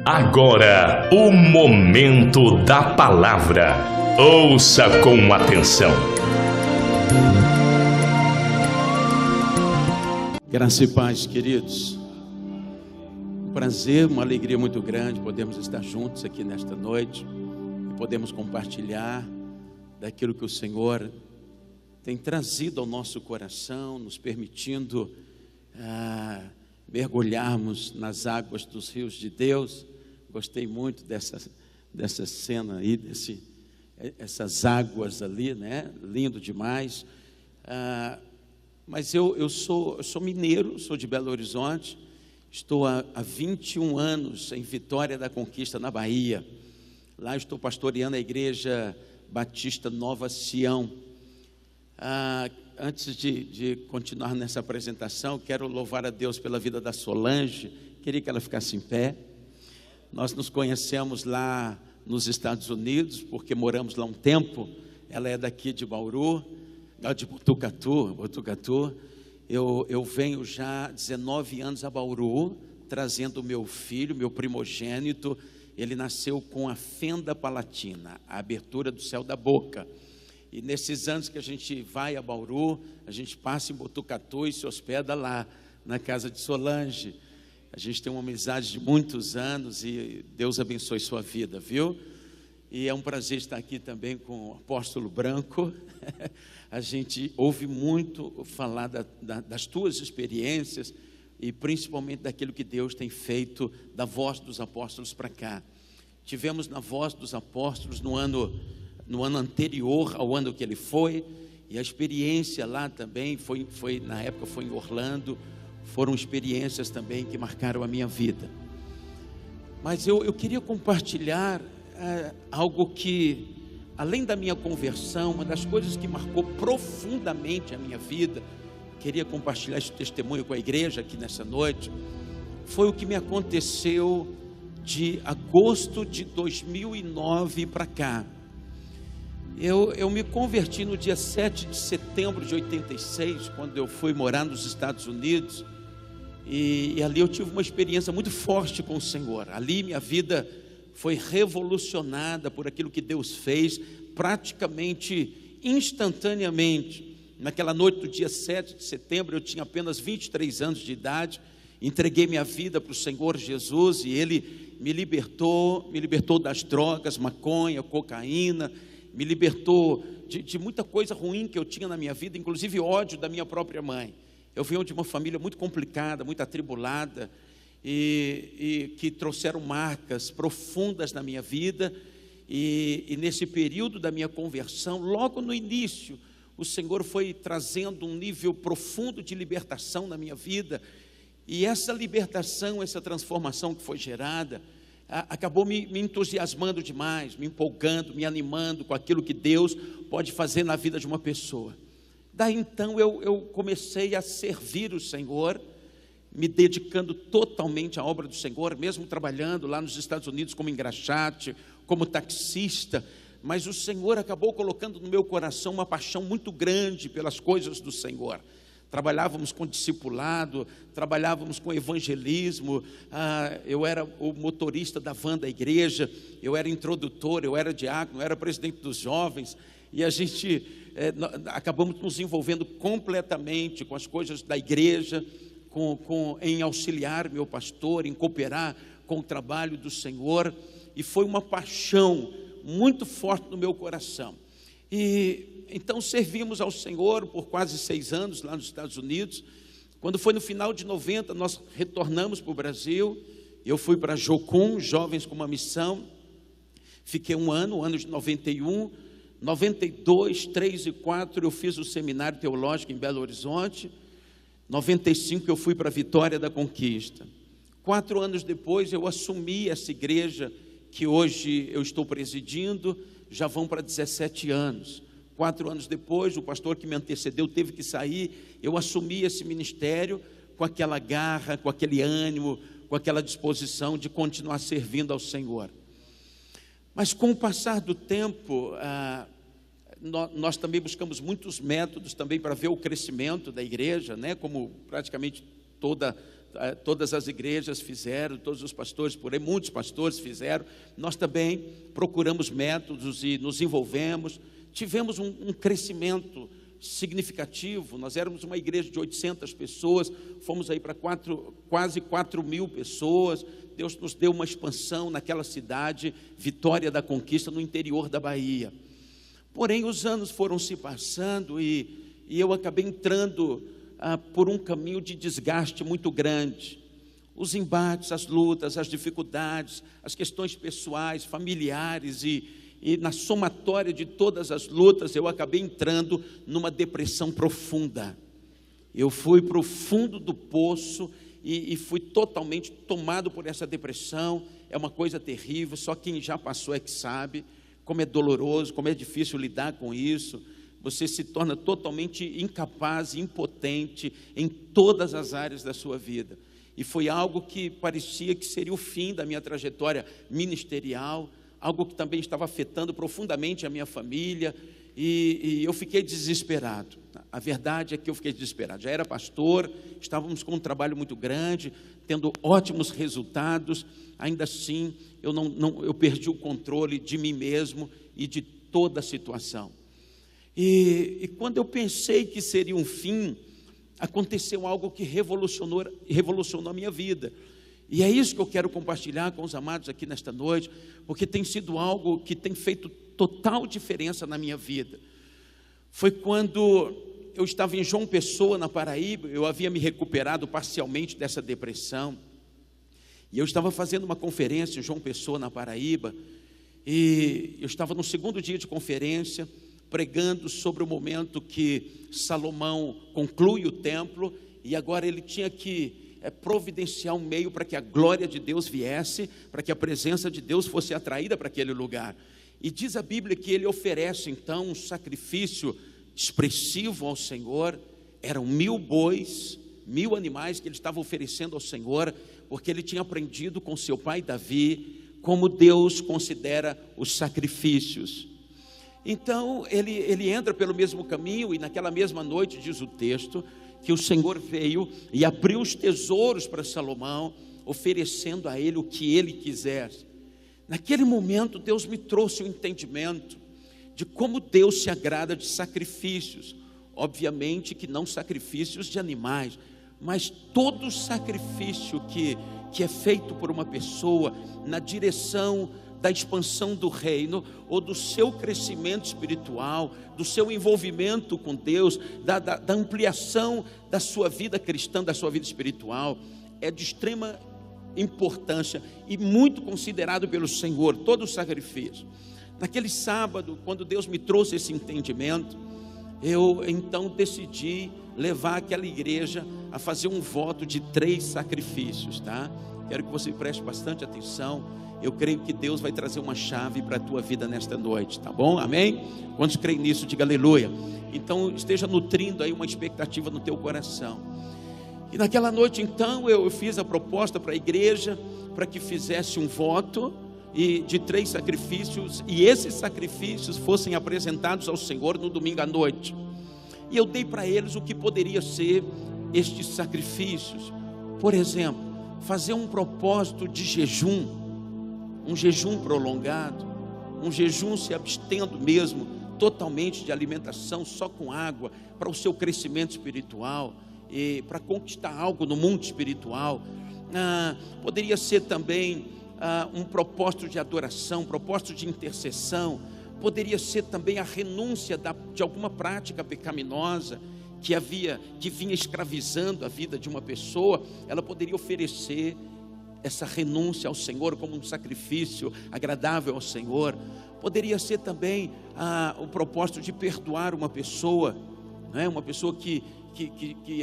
Agora, o momento da palavra. Ouça com atenção. Graça e paz, queridos. Um prazer, uma alegria muito grande podermos estar juntos aqui nesta noite e podemos compartilhar daquilo que o Senhor tem trazido ao nosso coração, nos permitindo mergulharmos nas águas dos rios de Deus. Gostei muito dessa cena aí, essas águas ali, né? Lindo demais. Mas eu sou mineiro, sou de Belo Horizonte, estou há 21 anos em Vitória da Conquista, na Bahia. Lá estou pastoreando a Igreja Batista Nova Sião. Antes de continuar nessa apresentação, quero louvar a Deus pela vida da Solange. Queria que ela ficasse em pé. Nós nos conhecemos lá nos Estados Unidos, porque moramos lá um tempo. Ela é daqui de Bauru, de Botucatu. Eu venho já há 19 anos a Bauru, trazendo o meu filho, meu primogênito. Ele nasceu com a fenda palatina, a abertura do céu da boca. E nesses anos que a gente vai a Bauru, a gente passa em Botucatu e se hospeda lá, na casa de Solange. A gente tem uma amizade de muitos anos e Deus abençoe sua vida, viu? E é um prazer estar aqui também com o apóstolo Branco. A gente ouve muito falar das tuas experiências e principalmente daquilo que Deus tem feito da Voz dos Apóstolos para cá. Tivemos na Voz dos Apóstolos no ano anterior ao ano que ele foi, e a experiência lá também na época foi em Orlando. Foram experiências também que marcaram a minha vida. Mas eu queria compartilhar algo que, além da minha conversão, uma das coisas que marcou profundamente a minha vida, queria compartilhar esse testemunho com a igreja aqui nessa noite, foi o que me aconteceu de agosto de 2009 para cá. Eu me converti no dia 7 de setembro de 86, quando eu fui morar nos Estados Unidos, e ali eu tive uma experiência muito forte com o Senhor. Ali minha vida foi revolucionada por aquilo que Deus fez, praticamente instantaneamente. Naquela noite do dia 7 de setembro, eu tinha apenas 23 anos de idade, entreguei minha vida para o Senhor Jesus, e Ele me libertou das drogas, maconha, cocaína, me libertou de muita coisa ruim que eu tinha na minha vida, inclusive ódio da minha própria mãe. Eu venho de uma família muito complicada, muito atribulada, e que trouxeram marcas profundas na minha vida, e nesse período da minha conversão, logo no início, o Senhor foi trazendo um nível profundo de libertação na minha vida, e essa libertação, essa transformação que foi gerada, acabou me entusiasmando demais, me empolgando, me animando com aquilo que Deus pode fazer na vida de uma pessoa. Daí então eu comecei a servir o Senhor, me dedicando totalmente à obra do Senhor, mesmo trabalhando lá nos Estados Unidos como engraxate, como taxista, mas o Senhor acabou colocando no meu coração uma paixão muito grande pelas coisas do Senhor. Trabalhávamos com discipulado, trabalhávamos com evangelismo, eu era o motorista da van da igreja, eu era introdutor, eu era diácono, eu era presidente dos jovens, e a gente acabamos nos envolvendo completamente com as coisas da igreja, em auxiliar meu pastor, em cooperar com o trabalho do Senhor, e foi uma paixão muito forte no meu coração. E então servimos ao Senhor por quase 6 anos lá nos Estados Unidos. Quando foi no final de 90, nós retornamos para o Brasil. Eu fui para Jocum, Jovens com uma Missão. Fiquei um ano de 91, 92, 3 e 4 eu fiz o seminário teológico em Belo Horizonte. 95 eu fui para Vitória da Conquista. 4 anos depois eu assumi essa igreja que hoje eu estou presidindo, já vão para 17 anos. 4 anos depois, o pastor que me antecedeu teve que sair, eu assumi esse ministério com aquela garra, com aquele ânimo, com aquela disposição de continuar servindo ao Senhor. Mas com o passar do tempo, nós também buscamos muitos métodos também para ver o crescimento da igreja, né? Como praticamente toda todas as igrejas fizeram, todos os pastores, por aí, muitos pastores fizeram. Nós também procuramos métodos e nos envolvemos. Tivemos um crescimento significativo. Nós éramos uma igreja de 800 pessoas, fomos aí para quase 4.000 pessoas. Deus nos deu uma expansão naquela cidade, Vitória da Conquista, no interior da Bahia. Porém, os anos foram se passando e eu acabei entrando por um caminho de desgaste muito grande. Os embates, as lutas, as dificuldades, as questões pessoais, familiares e na somatória de todas as lutas, eu acabei entrando numa depressão profunda. Eu fui para o fundo do poço e fui totalmente tomado por essa depressão. É uma coisa terrível, só quem já passou é que sabe como é doloroso, como é difícil lidar com isso. Você se torna totalmente incapaz, impotente em todas as áreas da sua vida. E foi algo que parecia que seria o fim da minha trajetória ministerial, algo que também estava afetando profundamente a minha família, e eu fiquei desesperado. A verdade é que eu fiquei desesperado. Já era pastor, estávamos com um trabalho muito grande, tendo ótimos resultados. Ainda assim, eu perdi o controle de mim mesmo e de toda a situação. E quando eu pensei que seria um fim, aconteceu algo que revolucionou a minha vida. E é isso que eu quero compartilhar com os amados aqui nesta noite, porque tem sido algo que tem feito total diferença na minha vida. Foi quando eu estava em João Pessoa, na Paraíba. Eu havia me recuperado parcialmente dessa depressão, e eu estava fazendo uma conferência em João Pessoa, na Paraíba, e eu estava no segundo dia de conferência, pregando sobre o momento que Salomão conclui o templo, e agora ele tinha que providenciar um meio para que a glória de Deus viesse, para que a presença de Deus fosse atraída para aquele lugar. E diz a Bíblia que ele oferece então um sacrifício expressivo ao Senhor. Eram 1.000 bois, 1.000 animais que ele estava oferecendo ao Senhor, porque ele tinha aprendido com seu pai Davi como Deus considera os sacrifícios. Então ele entra pelo mesmo caminho, e naquela mesma noite, diz o texto, que o Senhor veio e abriu os tesouros para Salomão, oferecendo a ele o que ele quisesse. Naquele momento Deus me trouxe um entendimento de como Deus se agrada de sacrifícios. Obviamente que não sacrifícios de animais, mas todo sacrifício que é feito por uma pessoa na direção da expansão do reino, ou do seu crescimento espiritual, do seu envolvimento com Deus, da ampliação da sua vida cristã, da sua vida espiritual, é de extrema importância e muito considerado pelo Senhor, todo o sacrifício. Naquele sábado, quando Deus me trouxe esse entendimento, eu então decidi levar aquela igreja a fazer um voto de 3 sacrifícios, tá? Quero que você preste bastante atenção. Eu creio que Deus vai trazer uma chave para a tua vida nesta noite, tá bom? Amém? Quantos creem nisso, diga aleluia. Então esteja nutrindo aí uma expectativa no teu coração. E naquela noite então eu fiz a proposta para a igreja, para que fizesse um voto de 3 sacrifícios, e esses sacrifícios fossem apresentados ao Senhor no domingo à noite. E eu dei para eles o que poderia ser estes sacrifícios. Por exemplo, fazer um propósito de jejum, um jejum prolongado, um jejum se abstendo mesmo totalmente de alimentação, só com água, para o seu crescimento espiritual e para conquistar algo no mundo espiritual. Poderia ser também um propósito de adoração, um propósito de intercessão. Poderia ser também a renúncia de alguma prática pecaminosa que vinha escravizando a vida de uma pessoa. Ela poderia oferecer essa renúncia ao Senhor como um sacrifício agradável ao Senhor. Poderia ser também o propósito de perdoar uma pessoa, né? Uma pessoa que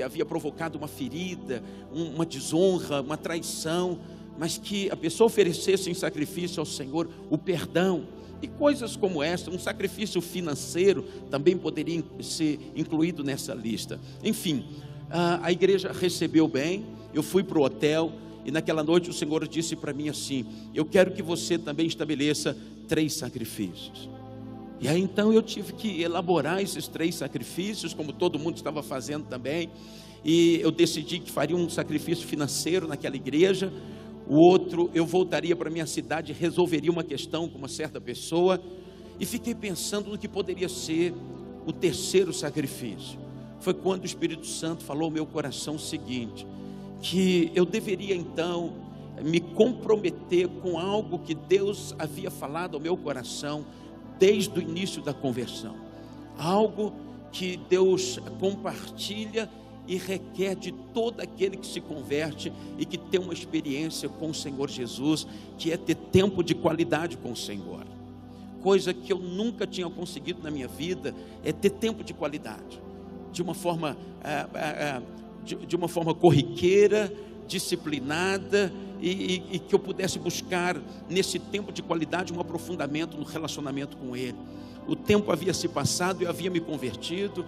havia provocado uma ferida, uma desonra, uma traição, mas que a pessoa oferecesse em sacrifício ao Senhor o perdão. E coisas como esta, um sacrifício financeiro também poderia ser incluído nessa lista. Enfim, a igreja recebeu bem. Eu fui para o hotel, e naquela noite o Senhor disse para mim assim: eu quero que você também estabeleça 3 sacrifícios. E aí então eu tive que elaborar esses 3 sacrifícios, como todo mundo estava fazendo também. E eu decidi que faria um sacrifício financeiro naquela igreja. O outro, eu voltaria para minha cidade, resolveria uma questão com uma certa pessoa. E fiquei pensando no que poderia ser o 3º sacrifício. Foi quando o Espírito Santo falou ao meu coração o seguinte: que eu deveria então me comprometer com algo que Deus havia falado ao meu coração desde o início da conversão. Algo que Deus compartilha e requer de todo aquele que se converte e que tem uma experiência com o Senhor Jesus, que é ter tempo de qualidade com o Senhor. Coisa que eu nunca tinha conseguido na minha vida, é ter tempo de qualidade, de uma forma corriqueira, disciplinada, e que eu pudesse buscar nesse tempo de qualidade um aprofundamento no relacionamento com Ele. O tempo havia se passado, eu havia me convertido,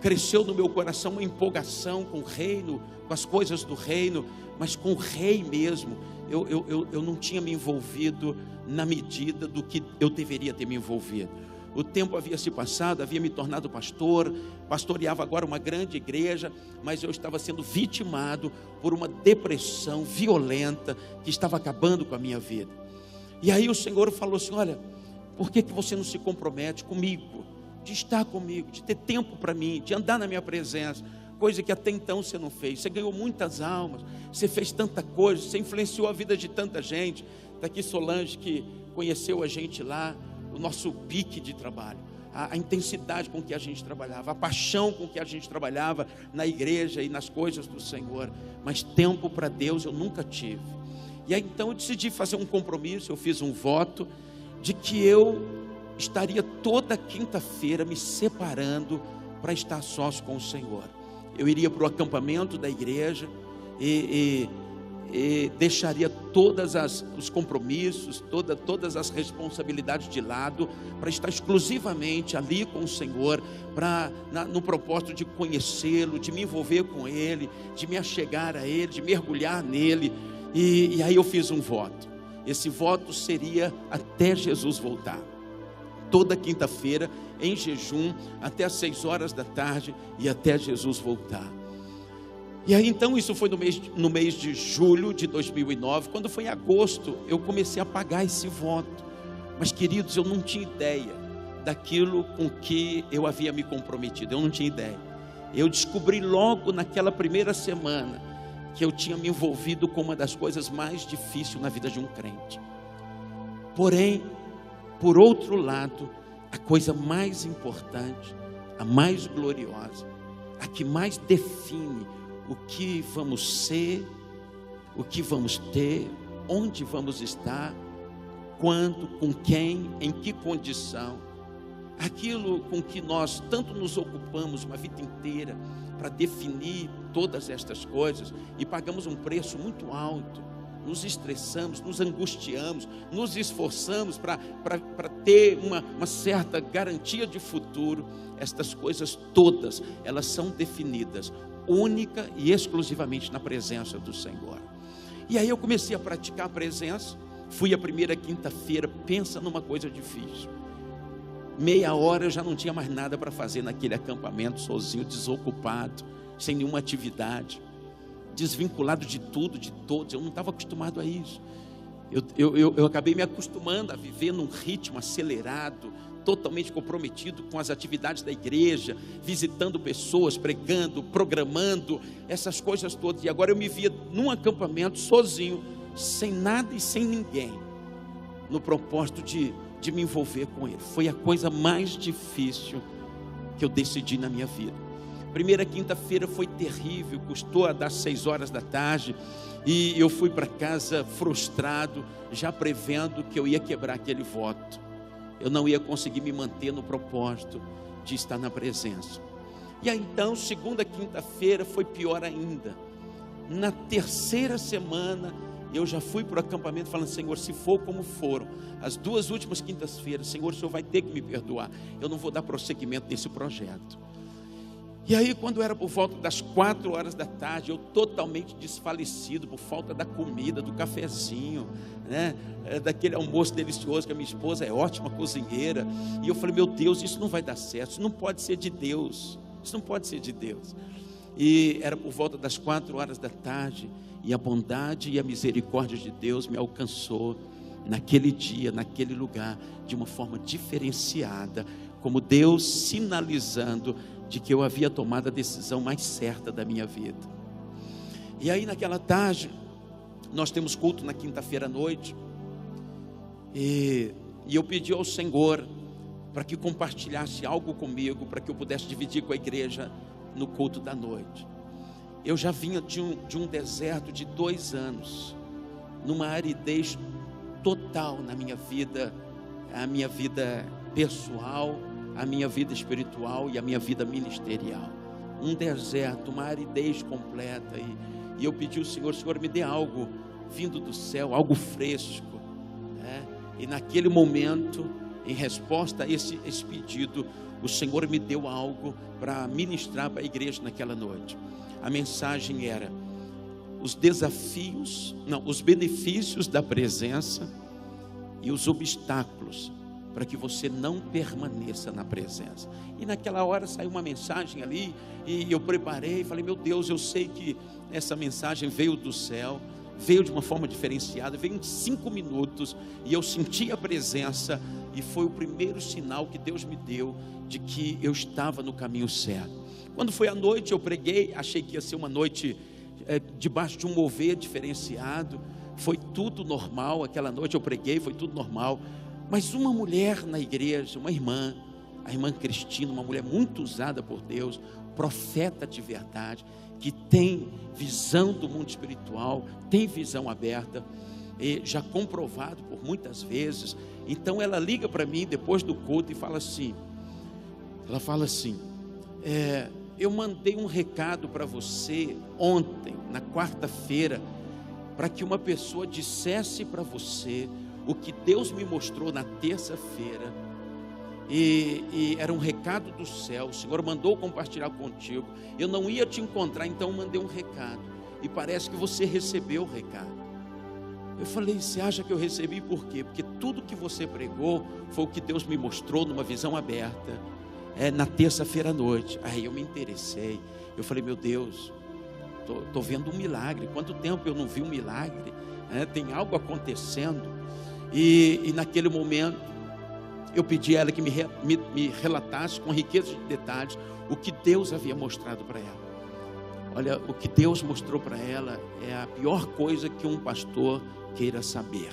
cresceu no meu coração uma empolgação com o reino, com as coisas do reino, mas com o rei mesmo, eu não tinha me envolvido na medida do que eu deveria ter me envolvido. O tempo havia se passado, havia me tornado pastor, pastoreava agora uma grande igreja, mas eu estava sendo vitimado por uma depressão violenta que estava acabando com a minha vida. E aí o Senhor falou assim: olha, por que você não se compromete comigo, de estar comigo, de ter tempo para mim, de andar na minha presença, coisa que até então você não fez. Você ganhou muitas almas, você fez tanta coisa, você influenciou a vida de tanta gente. Está aqui Solange, que conheceu a gente lá, o nosso pique de trabalho, a intensidade com que a gente trabalhava, a paixão com que a gente trabalhava na igreja e nas coisas do Senhor. Mas tempo para Deus eu nunca tive. E aí então eu decidi fazer um compromisso, eu fiz um voto de que eu estaria toda quinta-feira me separando para estar sós com o Senhor. Eu iria para o acampamento da igreja e deixaria todos os compromissos, todas as responsabilidades de lado, para estar exclusivamente ali com o Senhor, no propósito de conhecê-lo, de me envolver com Ele, de me achegar a Ele, de mergulhar nele. E aí eu fiz um voto. Esse voto seria até Jesus voltar. Toda quinta-feira, em jejum, até às 6 horas da tarde, e até Jesus voltar. E aí então isso foi no mês de julho de 2009. Quando foi em agosto, eu comecei a pagar esse voto. Mas queridos, eu não tinha ideia daquilo com que eu havia me comprometido. Eu não tinha ideia. Eu descobri logo naquela primeira semana que eu tinha me envolvido com uma das coisas mais difíceis na vida de um crente. Porém, por outro lado, a coisa mais importante, a mais gloriosa, a que mais define o que vamos ser, o que vamos ter, onde vamos estar, quando, com quem, em que condição, aquilo com que nós tanto nos ocupamos uma vida inteira para definir todas estas coisas, e pagamos um preço muito alto, nos estressamos, nos angustiamos, nos esforçamos para ter uma certa garantia de futuro. Estas coisas todas, elas são definidas única e exclusivamente na presença do Senhor. E aí eu comecei a praticar a presença. Fui a primeira quinta-feira, pensa numa coisa difícil. Meia hora eu já não tinha mais nada para fazer naquele acampamento, sozinho, desocupado, sem nenhuma atividade, desvinculado de tudo, de todos. Eu não estava acostumado a isso. Eu acabei me acostumando a viver num ritmo acelerado, totalmente comprometido com as atividades da igreja, visitando pessoas, pregando, programando, essas coisas todas. E agora eu me via num acampamento sozinho, sem nada e sem ninguém, no propósito de me envolver com Ele. Foi a coisa mais difícil que eu decidi na minha vida. Primeira quinta-feira foi terrível, custou a dar 6 horas da tarde, e eu fui para casa frustrado, já prevendo que eu ia quebrar aquele voto. Eu não ia conseguir me manter no propósito de estar na presença. E aí então, segunda quinta-feira foi pior ainda. Na terceira semana, eu já fui para o acampamento falando: Senhor, se for como foram as 2 últimas quintas-feiras, Senhor, o Senhor vai ter que me perdoar. Eu não vou dar prosseguimento nesse projeto. E aí, quando era por volta das 4 horas da tarde, eu totalmente desfalecido por falta da comida, do cafezinho, né? Daquele almoço delicioso, que a minha esposa é ótima cozinheira. E eu falei, meu Deus, isso não vai dar certo, isso não pode ser de Deus, isso não pode ser de Deus. E era por volta das 4 horas da tarde, e a bondade e a misericórdia de Deus me alcançou naquele dia, naquele lugar, de uma forma diferenciada, como Deus sinalizando de que eu havia tomado a decisão mais certa da minha vida. E aí naquela tarde, nós temos culto na quinta-feira à noite, e eu pedi ao Senhor para que compartilhasse algo comigo, para que eu pudesse dividir com a igreja no culto da noite. Eu já vinha de um deserto de 2 anos, numa aridez total na minha vida, a minha vida pessoal, a minha vida espiritual e a minha vida ministerial. Um deserto, uma aridez completa. E eu pedi ao Senhor, Senhor, me dê algo vindo do céu, algo fresco, né? E naquele momento, em resposta a esse pedido, o Senhor me deu algo para ministrar para a igreja naquela noite. A mensagem era: os benefícios da presença e os obstáculos para que você não permaneça na presença. E naquela hora saiu uma mensagem ali, e eu preparei, falei, meu Deus, eu sei que essa mensagem veio do céu, veio de uma forma diferenciada, veio em 5 minutos, e eu senti a presença, e foi o primeiro sinal que Deus me deu, de que eu estava no caminho certo. Quando foi à noite, eu preguei, achei que ia ser uma noite debaixo de um mover diferenciado, foi tudo normal, aquela noite eu preguei, foi tudo normal. Mas uma mulher na igreja, uma irmã, a irmã Cristina, uma mulher muito usada por Deus, profeta de verdade, que tem visão do mundo espiritual, tem visão aberta, já comprovado por muitas vezes. Então ela liga para mim depois do culto e fala assim, eu mandei um recado para você ontem, na quarta-feira, para que uma pessoa dissesse para você o que Deus me mostrou na terça-feira, e era um recado do céu, o Senhor mandou compartilhar contigo, eu não ia te encontrar, então eu mandei um recado, e parece que você recebeu o recado. Eu falei, você acha que eu recebi por quê? Porque tudo que você pregou foi o que Deus me mostrou numa visão aberta, na terça-feira à noite. Aí eu me interessei, eu falei, meu Deus, estou vendo um milagre, quanto tempo eu não vi um milagre, tem algo acontecendo. E naquele momento, eu pedi a ela que me relatasse com riqueza de detalhes o que Deus havia mostrado para ela. Olha, o que Deus mostrou para ela é a pior coisa que um pastor queira saber.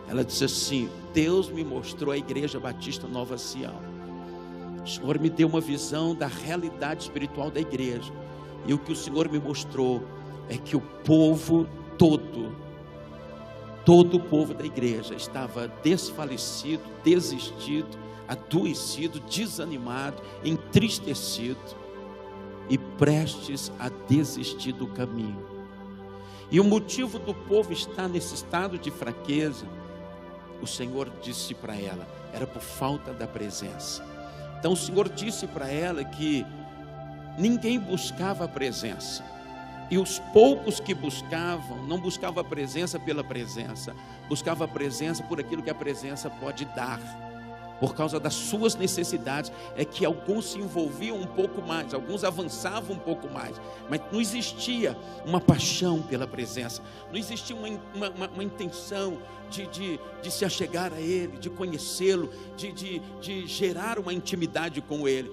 Ela disse assim, Deus me mostrou a Igreja Batista Nova Sião. O Senhor me deu uma visão da realidade espiritual da igreja. E o que o Senhor me mostrou é que o povo todo o povo da igreja estava desfalecido, desistido, adoecido, desanimado, entristecido e prestes a desistir do caminho. E o motivo do povo estar nesse estado de fraqueza, o Senhor disse para ela, era por falta da presença. Então o Senhor disse para ela que ninguém buscava a presença. E os poucos que buscavam, não buscavam a presença pela presença, buscava a presença por aquilo que a presença pode dar. Por causa das suas necessidades, é que alguns se envolviam um pouco mais, alguns avançavam um pouco mais, mas não existia uma paixão pela presença, não existia uma intenção de se achegar a Ele, de conhecê-lo, de gerar uma intimidade com Ele.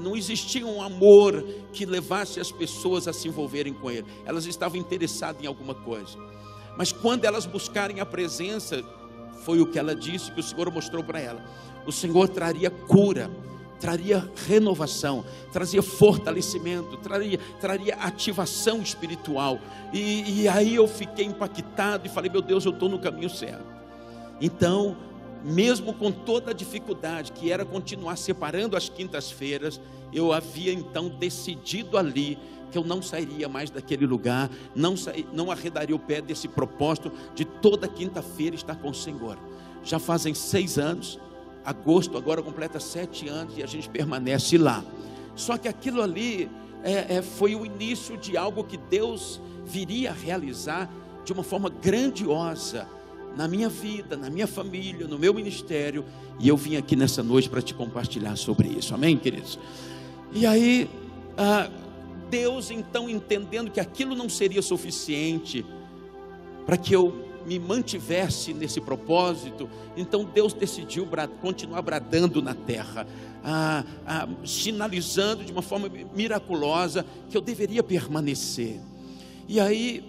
Não existia um amor que levasse as pessoas a se envolverem com Ele. Elas estavam interessadas em alguma coisa. Mas quando elas buscarem a presença, foi o que ela disse, que o Senhor mostrou para ela. O Senhor traria cura, traria renovação, trazia fortalecimento, traria ativação espiritual. E aí eu fiquei impactado e falei, meu Deus, eu estou no caminho certo. Então, mesmo com toda a dificuldade que era continuar separando as quintas-feiras, eu havia então decidido ali que eu não sairia mais daquele lugar, não arredaria o pé desse propósito de toda quinta-feira estar com o Senhor. Já fazem 6 anos, agosto agora completa 7 anos e a gente permanece lá. Só que aquilo ali foi o início de algo que Deus viria a realizar de uma forma grandiosa na minha vida, na minha família, no meu ministério. E eu vim aqui nessa noite para te compartilhar sobre isso, amém, queridos? E aí, Deus então, entendendo que aquilo não seria suficiente para que eu me mantivesse nesse propósito, então Deus decidiu continuar bradando na terra, sinalizando de uma forma miraculosa que eu deveria permanecer. E aí,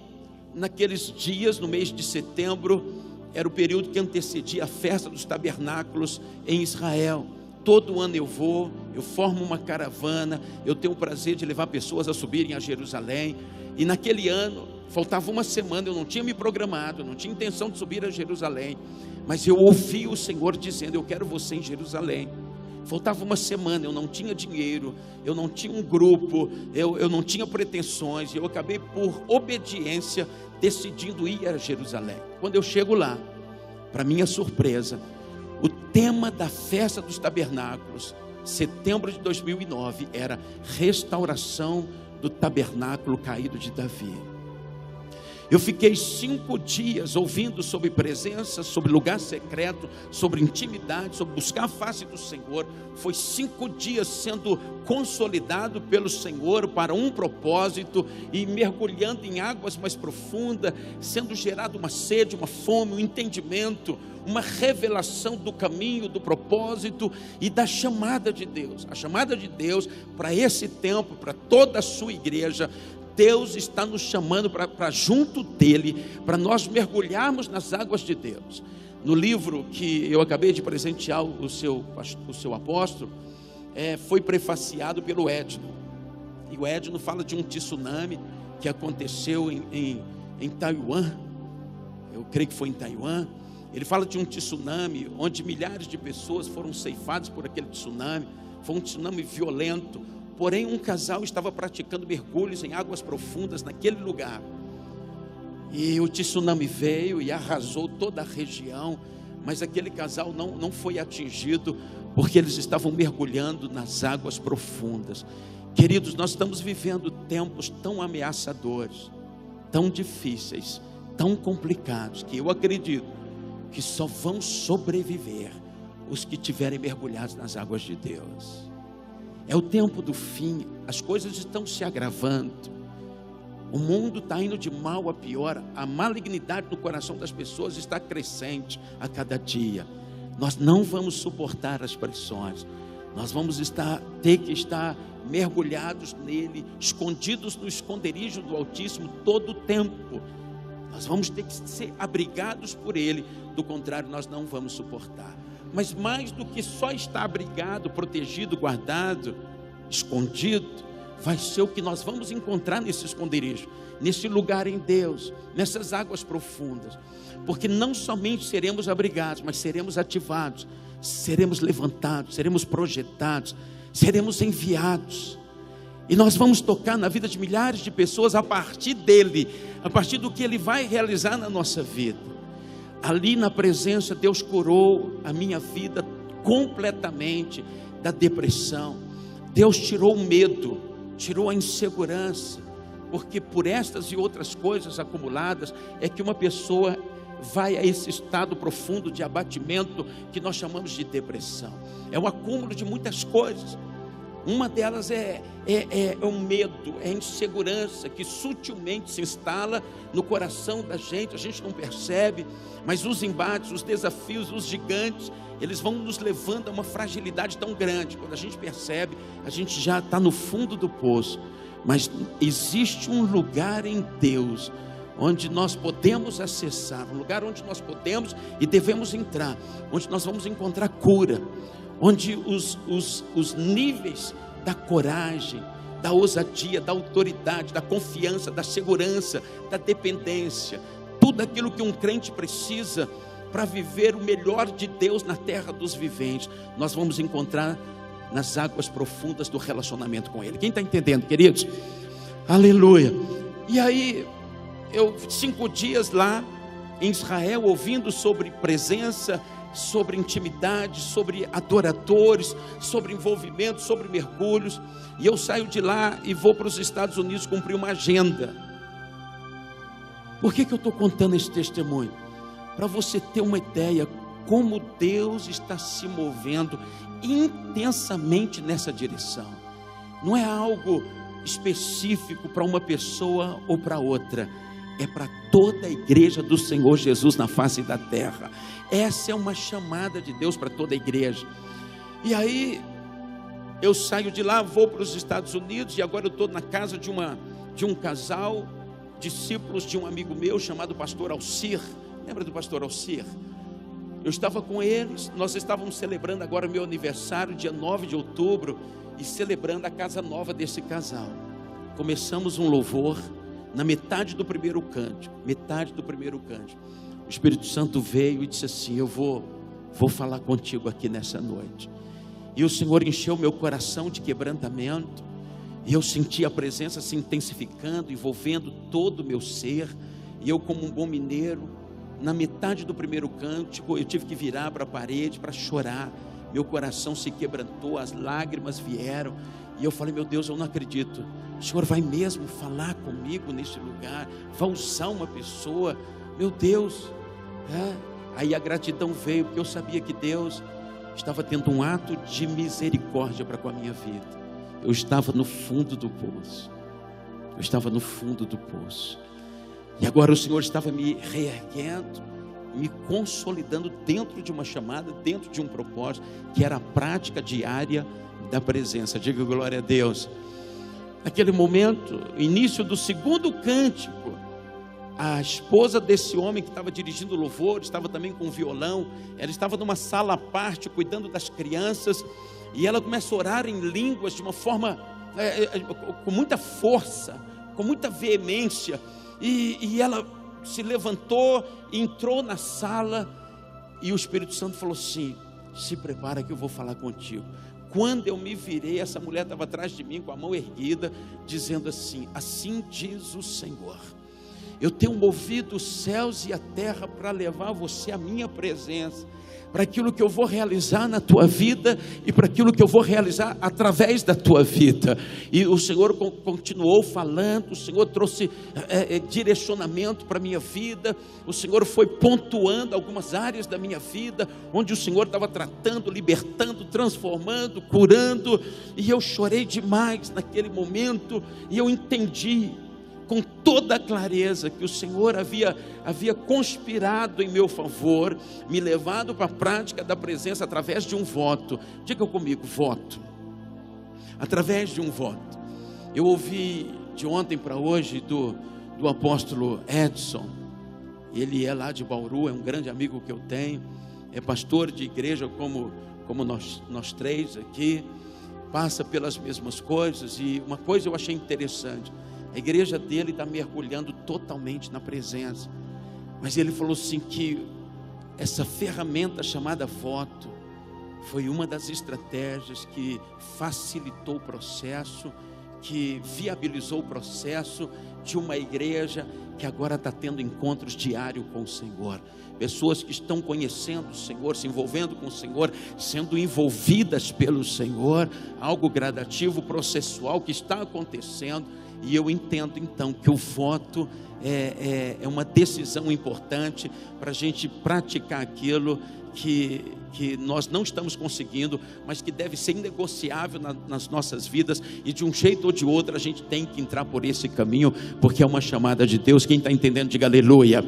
naqueles dias, no mês de setembro, era o período que antecedia a festa dos tabernáculos em Israel. Todo ano eu formo uma caravana, eu tenho o prazer de levar pessoas a subirem a Jerusalém. E naquele ano, faltava uma semana, eu não tinha me programado, eu não tinha intenção de subir a Jerusalém, mas eu ouvi o Senhor dizendo: eu quero você em Jerusalém. Faltava uma semana, eu não tinha dinheiro, eu não tinha um grupo, eu não tinha pretensões, e eu acabei por obediência decidindo ir a Jerusalém. Quando eu chego lá, para minha surpresa, o tema da festa dos tabernáculos, setembro de 2009, era restauração do tabernáculo caído de Davi. Eu fiquei 5 dias ouvindo sobre presença, sobre lugar secreto, sobre intimidade, sobre buscar a face do Senhor. Foi 5 dias sendo consolidado pelo Senhor para um propósito, e mergulhando em águas mais profundas, sendo gerado uma sede, uma fome, um entendimento, uma revelação do caminho, do propósito e da chamada de Deus. A chamada de Deus para esse tempo, para toda a sua igreja. Deus está nos chamando para junto dele, para nós mergulharmos nas águas de Deus. No livro que eu acabei de presentear o seu apóstolo, foi prefaciado pelo Edno. E o Edno fala de um tsunami que aconteceu em Taiwan. Eu creio que foi em Taiwan. Ele fala de um tsunami onde milhares de pessoas foram ceifadas por aquele tsunami. Foi um tsunami violento. Porém, um casal estava praticando mergulhos em águas profundas naquele lugar. E o tsunami veio e arrasou toda a região. Mas aquele casal não foi atingido, porque eles estavam mergulhando nas águas profundas. Queridos, nós estamos vivendo tempos tão ameaçadores, tão difíceis, tão complicados, que eu acredito que só vão sobreviver os que tiverem mergulhados nas águas de Deus. É o tempo do fim, as coisas estão se agravando, o mundo está indo de mal a pior, a malignidade no coração das pessoas está crescente a cada dia. Nós não vamos suportar as pressões, nós vamos ter que estar mergulhados nele, escondidos no esconderijo do Altíssimo todo o tempo. Nós vamos ter que ser abrigados por ele, do contrário nós não vamos suportar. Mas mais do que só estar abrigado, protegido, guardado, escondido, vai ser o que nós vamos encontrar nesse esconderijo, nesse lugar em Deus, nessas águas profundas. Porque não somente seremos abrigados, mas seremos ativados, seremos levantados, seremos projetados, seremos enviados. E nós vamos tocar na vida de milhares de pessoas a partir dele, a partir do que ele vai realizar na nossa vida. Ali na presença, Deus curou a minha vida completamente da depressão. Deus tirou o medo, tirou a insegurança, porque por estas e outras coisas acumuladas é que uma pessoa vai a esse estado profundo de abatimento que nós chamamos de depressão. É um acúmulo de muitas coisas. Uma delas é um medo, é a insegurança que sutilmente se instala no coração da gente, a gente não percebe, mas os embates, os desafios, os gigantes, eles vão nos levando a uma fragilidade tão grande. Quando a gente percebe, a gente já está no fundo do poço. Mas existe um lugar em Deus onde nós podemos acessar, um lugar onde nós podemos e devemos entrar, onde nós vamos encontrar cura, onde os níveis da coragem, da ousadia, da autoridade, da confiança, da segurança, da dependência, tudo aquilo que um crente precisa para viver o melhor de Deus na terra dos viventes, nós vamos encontrar nas águas profundas do relacionamento com Ele. Quem está entendendo, queridos? Aleluia. E aí, 5 dias lá em Israel, ouvindo sobre presença, sobre intimidade, sobre adoradores, sobre envolvimento, sobre mergulhos. E eu saio de lá e vou para os Estados Unidos cumprir uma agenda. Por que eu estou contando esse testemunho? Para você ter uma ideia como Deus está se movendo intensamente nessa direção. Não é algo específico para uma pessoa ou para outra, é para toda a igreja do Senhor Jesus na face da terra. Essa é uma chamada de Deus para toda a igreja. E aí eu saio de lá, vou para os Estados Unidos, e agora eu estou na casa de um casal, discípulos de um amigo meu chamado pastor Alcir. Lembra do pastor Alcir? Eu estava com eles, nós estávamos celebrando agora meu aniversário, dia 9 de outubro, e celebrando a casa nova desse casal. Começamos um louvor, na metade do primeiro cântico, o Espírito Santo veio e disse assim: eu vou falar contigo aqui nessa noite. E o Senhor encheu meu coração de quebrantamento, e eu senti a presença se intensificando, envolvendo todo o meu ser. E eu, como um bom mineiro, na metade do primeiro cântico, eu tive que virar para a parede para chorar. Meu coração se quebrantou, as lágrimas vieram, e eu falei: meu Deus, eu não acredito, o Senhor vai mesmo falar comigo neste lugar, vai usar uma pessoa, meu Deus. Aí a gratidão veio, porque eu sabia que Deus estava tendo um ato de misericórdia para com a minha vida. Eu estava no fundo do poço, e agora o Senhor estava me reerguendo, me consolidando dentro de uma chamada, dentro de um propósito, que era a prática diária da presença. Diga glória a Deus. Naquele momento, início do segundo cântico, a esposa desse homem que estava dirigindo o louvor, estava também com o violão, ela estava numa sala à parte, cuidando das crianças, e ela começa a orar em línguas de uma forma, com muita força, com muita veemência, e ela se levantou, entrou na sala, e o Espírito Santo falou assim: se prepara que eu vou falar contigo. Quando eu me virei, essa mulher estava atrás de mim com a mão erguida, dizendo assim: assim diz o Senhor, eu tenho movido os céus e a terra para levar você à minha presença, para aquilo que eu vou realizar na tua vida e para aquilo que eu vou realizar através da tua vida. E o Senhor continuou falando, o Senhor trouxe direcionamento para a minha vida, o Senhor foi pontuando algumas áreas da minha vida, onde o Senhor estava tratando, libertando, transformando, curando, e eu chorei demais naquele momento, e eu entendi com toda a clareza que o Senhor havia conspirado em meu favor, me levado para a prática da presença através de um voto. Diga comigo: voto. Através de um voto. Eu ouvi de ontem para hoje do apóstolo Edson. Ele é lá de Bauru, é um grande amigo que eu tenho, é pastor de igreja como nós três aqui, passa pelas mesmas coisas. E uma coisa eu achei interessante: a igreja dele está mergulhando totalmente na presença, mas ele falou assim que essa ferramenta chamada voto foi uma das estratégias que facilitou o processo, que viabilizou o processo de uma igreja que agora está tendo encontros diários com o Senhor, pessoas que estão conhecendo o Senhor, se envolvendo com o Senhor, sendo envolvidas pelo Senhor, algo gradativo, processual que está acontecendo. E eu entendo então que o voto é uma decisão importante para a gente praticar aquilo que nós não estamos conseguindo, mas que deve ser inegociável nas nossas vidas, e de um jeito ou de outro a gente tem que entrar por esse caminho, porque é uma chamada de Deus. Quem está entendendo, diga aleluia.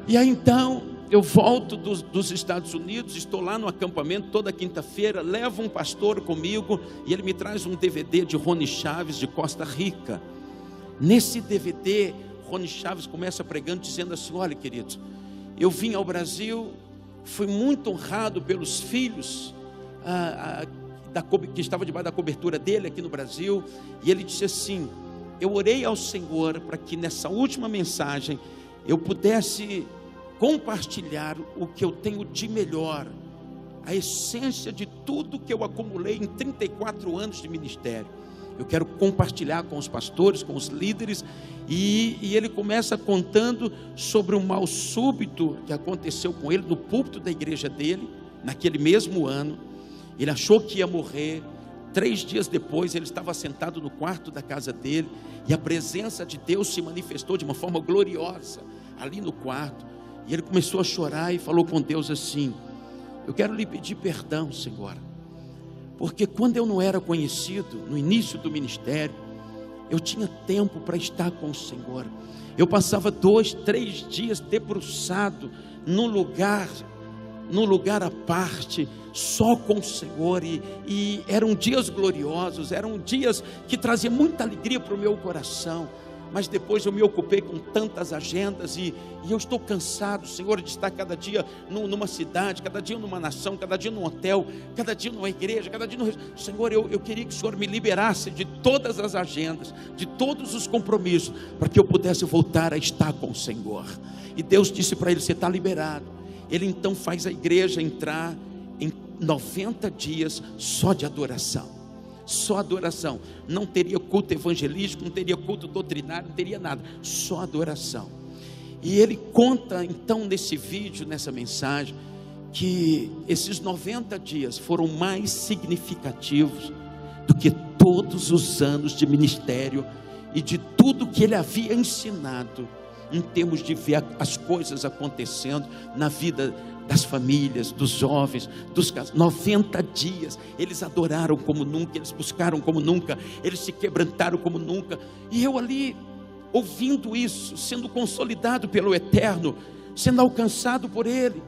E aí então eu volto dos Estados Unidos, estou lá no acampamento toda quinta-feira, levo um pastor comigo, e ele me traz um DVD de Rony Chaves de Costa Rica. Nesse DVD, Rony Chaves começa pregando, dizendo assim: olha, queridos, eu vim ao Brasil, fui muito honrado pelos filhos que estavam debaixo da cobertura dele aqui no Brasil, e ele disse assim: eu orei ao Senhor para que nessa última mensagem eu pudesse compartilhar o que eu tenho de melhor, a essência de tudo que eu acumulei em 34 anos de ministério. eu quero compartilhar com os pastores, com os líderes. E ele começa contando sobre um mal súbito que aconteceu com ele no púlpito da igreja dele, naquele mesmo ano. Ele achou que ia morrer. 3 dias depois, ele estava sentado no quarto da casa dele, e a presença de Deus se manifestou de uma forma gloriosa ali no quarto. E ele começou a chorar e falou com Deus assim: eu quero lhe pedir perdão, Senhor, porque quando eu não era conhecido, no início do ministério, eu tinha tempo para estar com o Senhor. Eu passava 2, 3 dias debruçado num lugar à parte, só com o Senhor, e eram dias gloriosos, eram dias que traziam muita alegria para o meu coração. Mas depois eu me ocupei com tantas agendas, e eu estou cansado, Senhor, de estar cada dia numa cidade, cada dia numa nação, cada dia num hotel, cada dia numa igreja, cada dia Senhor, eu queria que o Senhor me liberasse de todas as agendas, de todos os compromissos, para que eu pudesse voltar a estar com o Senhor. E Deus disse para ele: você está liberado. Ele então faz a igreja entrar em 90 dias só de adoração. Só adoração. Não teria culto evangelístico, não teria culto doutrinário, não teria nada, só adoração. E ele conta então nesse vídeo, nessa mensagem, que esses 90 dias foram mais significativos do que todos os anos de ministério e de tudo que ele havia ensinado em termos de ver as coisas acontecendo na vida das famílias, dos jovens, dos casos. 90 dias, eles adoraram como nunca, eles buscaram como nunca, eles se quebrantaram como nunca. E eu ali, ouvindo isso, sendo consolidado pelo Eterno, sendo alcançado por Ele,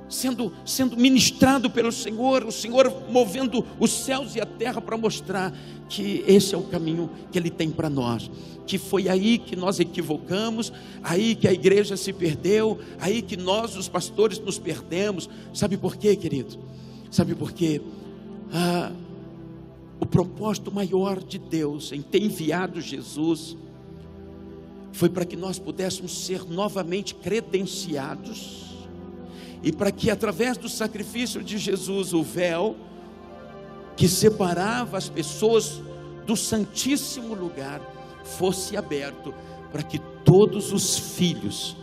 sendo ministrado pelo Senhor, o Senhor movendo os céus e a terra para mostrar que esse é o caminho que Ele tem para nós, que foi aí que nós equivocamos, aí que a igreja se perdeu, aí que nós, os pastores, nos perdemos. Sabe por quê, querido? Sabe por quê? O propósito maior de Deus em ter enviado Jesus foi para que nós pudéssemos ser novamente credenciados, e para que através do sacrifício de Jesus, o véu que separava as pessoas do santíssimo lugar fosse aberto, para que todos os filhos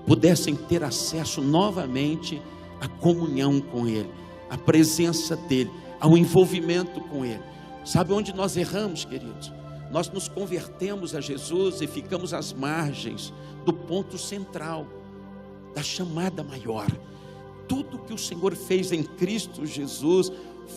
pudessem ter acesso novamente à comunhão com Ele, à presença dEle, ao envolvimento com Ele. Sabe onde nós erramos, queridos? Nós nos convertemos a Jesus e ficamos às margens do ponto central, da chamada maior. Tudo que o Senhor fez em Cristo Jesus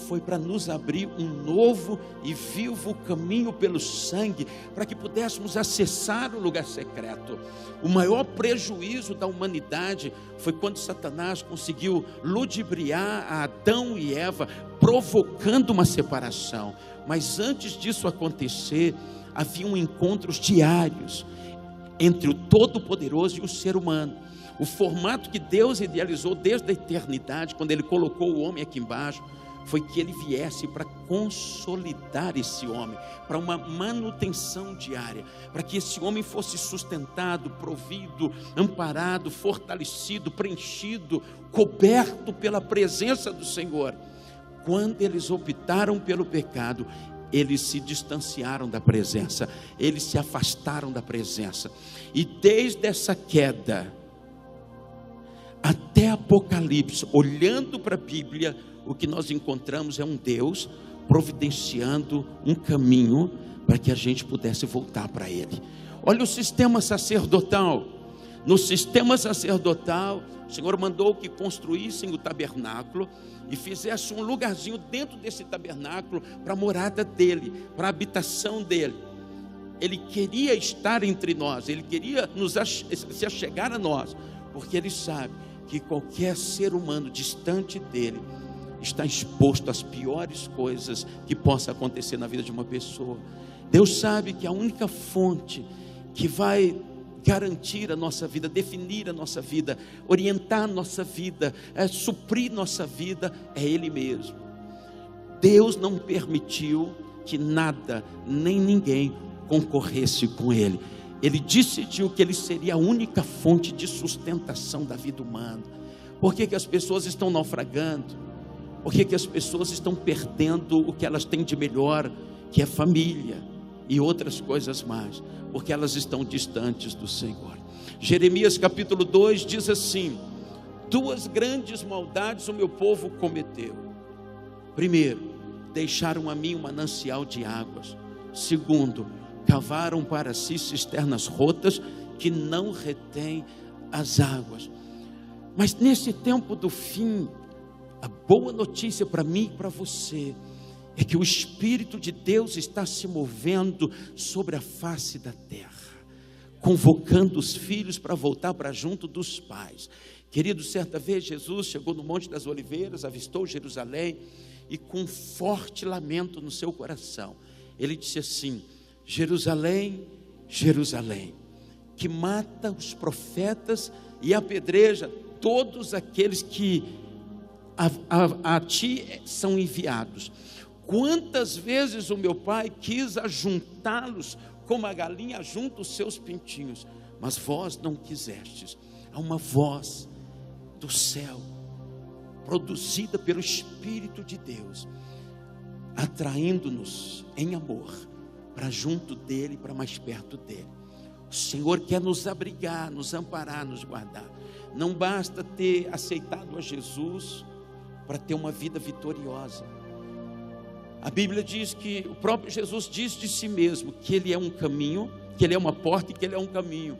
foi para nos abrir um novo e vivo caminho pelo sangue, para que pudéssemos acessar o lugar secreto. O maior prejuízo da humanidade foi quando Satanás conseguiu ludibriar a Adão e Eva, provocando uma separação. Mas antes disso acontecer, haviam encontros diários entre o Todo-Poderoso e o ser humano. O formato que Deus idealizou desde a eternidade, quando Ele colocou o homem aqui embaixo, foi que Ele viesse para consolidar esse homem, para uma manutenção diária, para que esse homem fosse sustentado, provido, amparado, fortalecido, preenchido, coberto pela presença do Senhor. Quando eles optaram pelo pecado, eles se distanciaram da presença, eles se afastaram da presença. E desde essa queda até Apocalipse, olhando para a Bíblia, o que nós encontramos é um Deus providenciando um caminho para que a gente pudesse voltar para Ele. Olha o sistema sacerdotal. No sistema sacerdotal, o Senhor mandou que construíssem o tabernáculo e fizessem um lugarzinho dentro desse tabernáculo para a morada dEle, para a habitação dEle. Ele queria estar entre nós, Ele queria se achegar a nós, porque Ele sabe que qualquer ser humano distante dEle está exposto às piores coisas que possa acontecer na vida de uma pessoa. Deus sabe que a única fonte que vai garantir a nossa vida, definir a nossa vida, orientar a nossa vida, suprir nossa vida, é Ele mesmo. Deus não permitiu que nada, nem ninguém concorresse com Ele. Ele decidiu que Ele seria a única fonte de sustentação da vida humana. Por que as pessoas estão naufragando? Por que as pessoas estão perdendo o que elas têm de melhor que é família e outras coisas mais, porque elas estão distantes do Senhor. Jeremias capítulo 2 diz assim: 2 grandes maldades o meu povo cometeu. Primeiro, deixaram a mim um manancial de águas. Segundo, cavaram para si cisternas rotas que não retêm as águas. Mas nesse tempo do fim, a boa notícia para mim e para você é que o Espírito de Deus está se movendo sobre a face da terra, convocando os filhos para voltar para junto dos pais. Querido, certa vez Jesus chegou no Monte das Oliveiras, avistou Jerusalém e com forte lamento no seu coração, ele disse assim: Jerusalém, Jerusalém, que mata os profetas e apedreja todos aqueles que a ti são enviados. Quantas vezes o meu pai quis ajuntá-los como a galinha junta os seus pintinhos, mas vós não quisestes. Há uma voz do céu, produzida pelo Espírito de Deus, atraindo-nos em amor para junto dele, para mais perto dele. O Senhor quer nos abrigar, nos amparar, nos guardar. Não basta ter aceitado a Jesus para ter uma vida vitoriosa. A Bíblia diz que o próprio Jesus diz de si mesmo que ele é um caminho, que ele é uma porta e que ele é um caminho.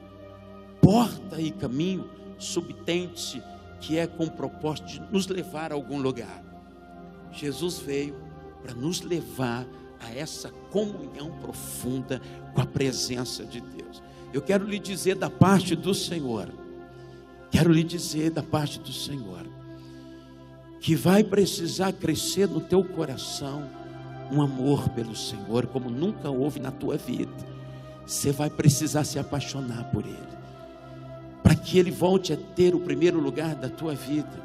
Porta e caminho subtende-se que é com o propósito de nos levar a algum lugar. Jesus veio para nos levar a essa comunhão profunda com a presença de Deus. Eu quero lhe dizer da parte do Senhor, que vai precisar crescer no teu coração um amor pelo Senhor como nunca houve na tua vida. Você vai precisar se apaixonar por Ele, para que Ele volte a ter o primeiro lugar da tua vida.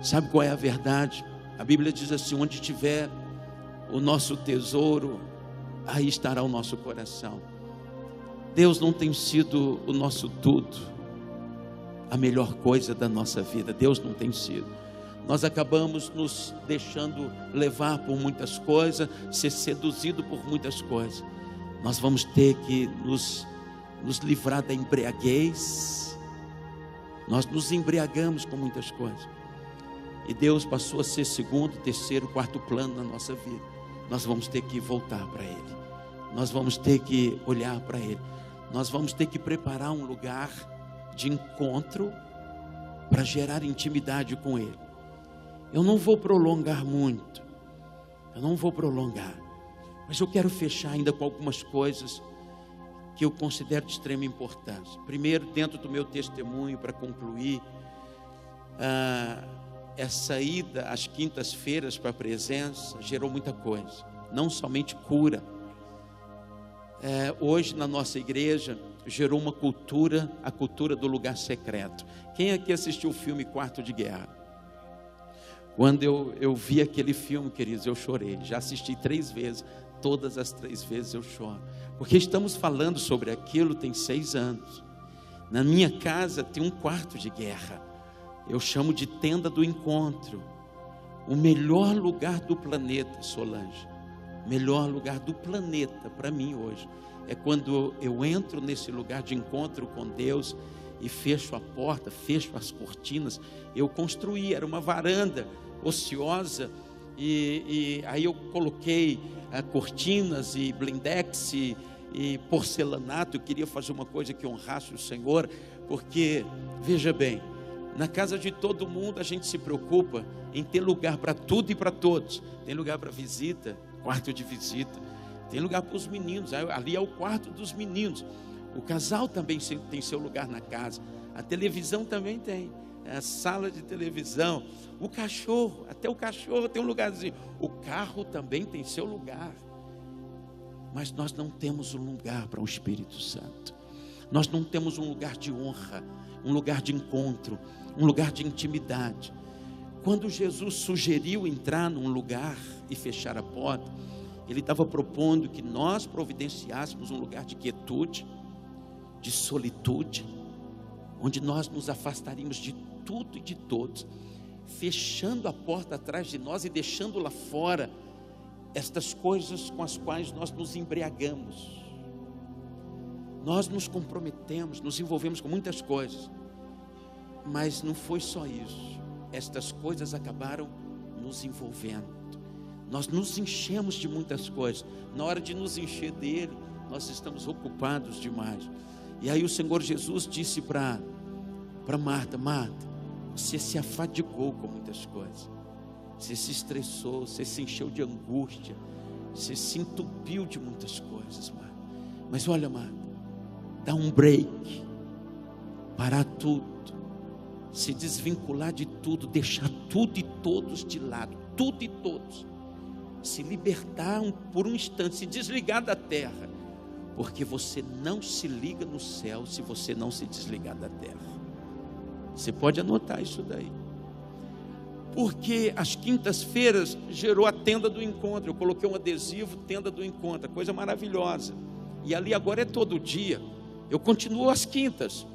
Sabe qual é a verdade? A Bíblia diz assim: onde tiver o nosso tesouro, aí estará o nosso coração. Deus não tem sido o nosso tudo, a melhor coisa da nossa vida. Deus não tem sido. Nós acabamos nos deixando levar por muitas coisas, ser seduzido por muitas coisas. Nós vamos ter que nos livrar da embriaguez. Nós nos embriagamos com muitas coisas, e Deus passou a ser segundo, terceiro, quarto plano na nossa vida. Nós vamos ter que voltar para Ele, nós vamos ter que olhar para Ele, nós vamos ter que preparar um lugar de encontro para gerar intimidade com Ele. Eu não vou prolongar muito, mas eu quero fechar ainda com algumas coisas que eu considero de extrema importância. Primeiro, dentro do meu testemunho, para concluir, essa ida às quintas-feiras para a presença gerou muita coisa, não somente cura. Hoje na nossa igreja gerou uma cultura, a cultura do lugar secreto. Quem aqui assistiu o filme Quarto de Guerra? Quando eu vi aquele filme, queridos, eu chorei. Já assisti 3 vezes, todas as 3 vezes eu choro, porque estamos falando sobre aquilo tem 6 anos. Na minha casa tem um quarto de guerra, eu chamo de tenda do encontro. O melhor lugar do planeta, Solange, o melhor lugar do planeta para mim hoje é quando eu entro nesse lugar de encontro com Deus e fecho a porta, fecho as cortinas. Eu construí, era uma varanda ociosa, e aí eu coloquei cortinas e blindex e porcelanato. Eu queria fazer uma coisa que honrasse o Senhor, porque, veja bem, na casa de todo mundo a gente se preocupa em ter lugar para tudo e para todos. Tem lugar para visita, quarto de visita, tem lugar para os meninos, ali é o quarto dos meninos. O casal também tem seu lugar na casa, a televisão também tem, a sala de televisão, o cachorro, até o cachorro tem um lugarzinho, o carro também tem seu lugar. Mas nós não temos um lugar para o Espírito Santo, nós não temos um lugar de honra, um lugar de encontro, um lugar de intimidade. Quando Jesus sugeriu entrar num lugar e fechar a porta, Ele estava propondo que nós providenciássemos um lugar de quietude, de solitude, onde nós nos afastaríamos de tudo e de todos, fechando a porta atrás de nós e deixando lá fora estas coisas com as quais nós nos embriagamos. Nós nos comprometemos, nos envolvemos com muitas coisas, mas não foi só isso. Estas coisas acabaram nos envolvendo. Nós nos enchemos de muitas coisas. Na hora de nos encher dele, nós estamos ocupados demais. E aí o Senhor Jesus disse para Marta: Marta, você se afadigou com muitas coisas. Você se estressou, você se encheu de angústia, você se entupiu de muitas coisas, Marta. Mas olha, Marta, dá um break, parar tudo, se desvincular de tudo, deixar tudo e todos de lado, tudo e todos, se libertar por um instante, se desligar da terra, porque você não se liga no céu se você não se desligar da terra. Você pode anotar isso daí. Porque as quintas-feiras gerou a tenda do encontro. Eu coloquei um adesivo, tenda do encontro, coisa maravilhosa. E ali agora é todo dia. Eu continuo às quintas,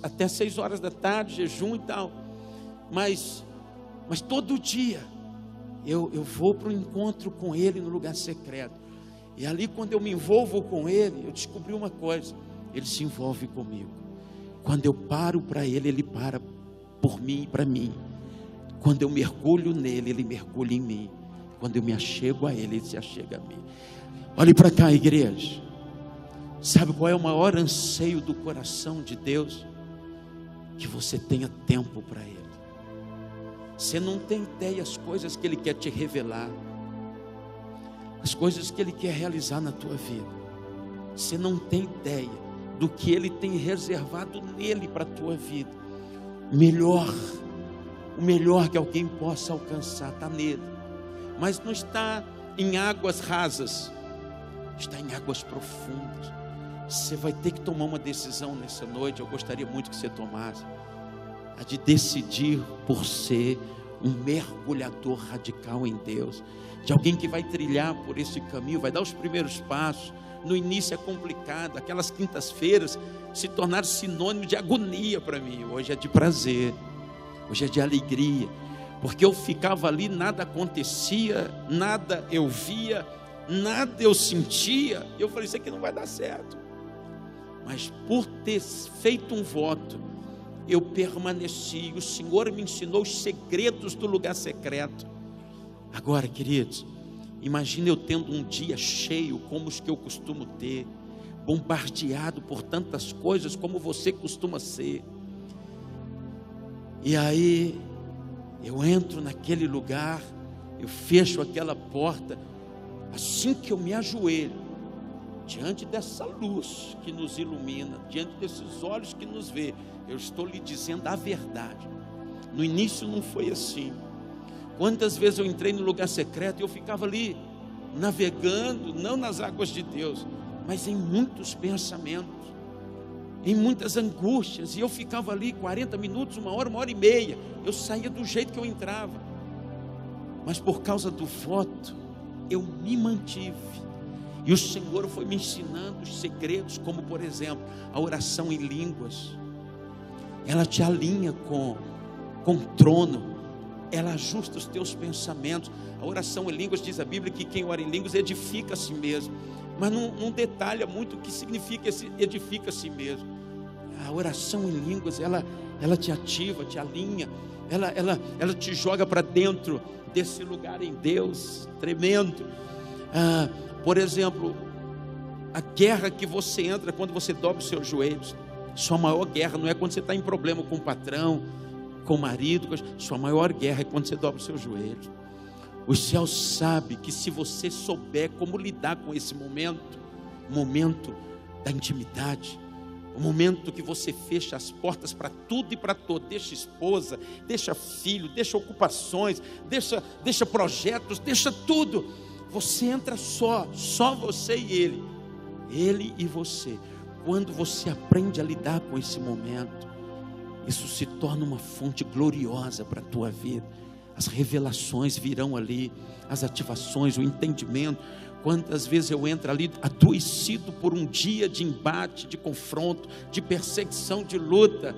até 6 horas da tarde, jejum e tal. Mas todo dia eu vou para o encontro com ele no lugar secreto. E ali, quando eu me envolvo com ele, eu descobri uma coisa: ele se envolve comigo. Quando eu paro para ele, ele para por mim e para mim. Quando eu mergulho nele, ele mergulha em mim. Quando eu me achego a ele, ele se achega a mim. Olhe para cá, igreja. Sabe qual é o maior anseio do coração de Deus? Que você tenha tempo para ele. Você não tem ideia as coisas que ele quer te revelar, as coisas que ele quer realizar na tua vida. Você não tem ideia do que ele tem reservado nele para a tua vida. O melhor que alguém possa alcançar está nele. Mas não está em águas rasas, está em águas profundas. Você vai ter que tomar uma decisão nessa noite. Eu gostaria muito que você tomasse a de decidir por ser um mergulhador radical em Deus, de alguém que vai trilhar por esse caminho, vai dar os primeiros passos. No início é complicado, aquelas quintas-feiras se tornaram sinônimo de agonia para mim. Hoje é de prazer, hoje é de alegria, porque eu ficava ali, nada acontecia, nada eu via, nada eu sentia. Eu falei: isso aqui não vai dar certo. Mas por ter feito um voto, eu permaneci. O Senhor me ensinou os segredos do lugar secreto. Agora, queridos, imagine eu tendo um dia cheio como os que eu costumo ter, bombardeado por tantas coisas como você costuma ser. E aí eu entro naquele lugar, eu fecho aquela porta. Assim que eu me ajoelho diante dessa luz que nos ilumina, diante desses olhos que nos vê, eu estou lhe dizendo a verdade. No início não foi assim. Quantas vezes eu entrei no lugar secreto e eu ficava ali navegando, não nas águas de Deus, mas em muitos pensamentos, em muitas angústias, e eu ficava ali 40 minutos, 1 hora, 1h30, eu saía do jeito que eu entrava, mas por causa do voto, eu me mantive. E o Senhor foi me ensinando os segredos, como por exemplo, a oração em línguas. Ela te alinha com o trono, ela ajusta os teus pensamentos. A oração em línguas, diz a Bíblia, que quem ora em línguas edifica a si mesmo, mas não detalha muito o que significa esse edifica a si mesmo. A oração em línguas, ela te ativa, te alinha, ela te joga para dentro desse lugar em Deus, tremendo. Por exemplo, a guerra que você entra quando você dobra os seus joelhos. Sua maior guerra não é quando você está em problema com o patrão, com o marido. Sua maior guerra é quando você dobra os seus joelhos. Os céus sabem que se você souber como lidar com esse momento, o momento da intimidade, o momento que você fecha as portas para tudo e para todo, deixa esposa, deixa filho, deixa ocupações, deixa projetos, deixa tudo. Você entra só você e ele e você. Quando você aprende a lidar com esse momento, isso se torna uma fonte gloriosa para a tua vida. As revelações virão ali, as ativações, o entendimento. Quantas vezes eu entro ali adoecido por um dia de embate, de confronto, de perseguição, de luta.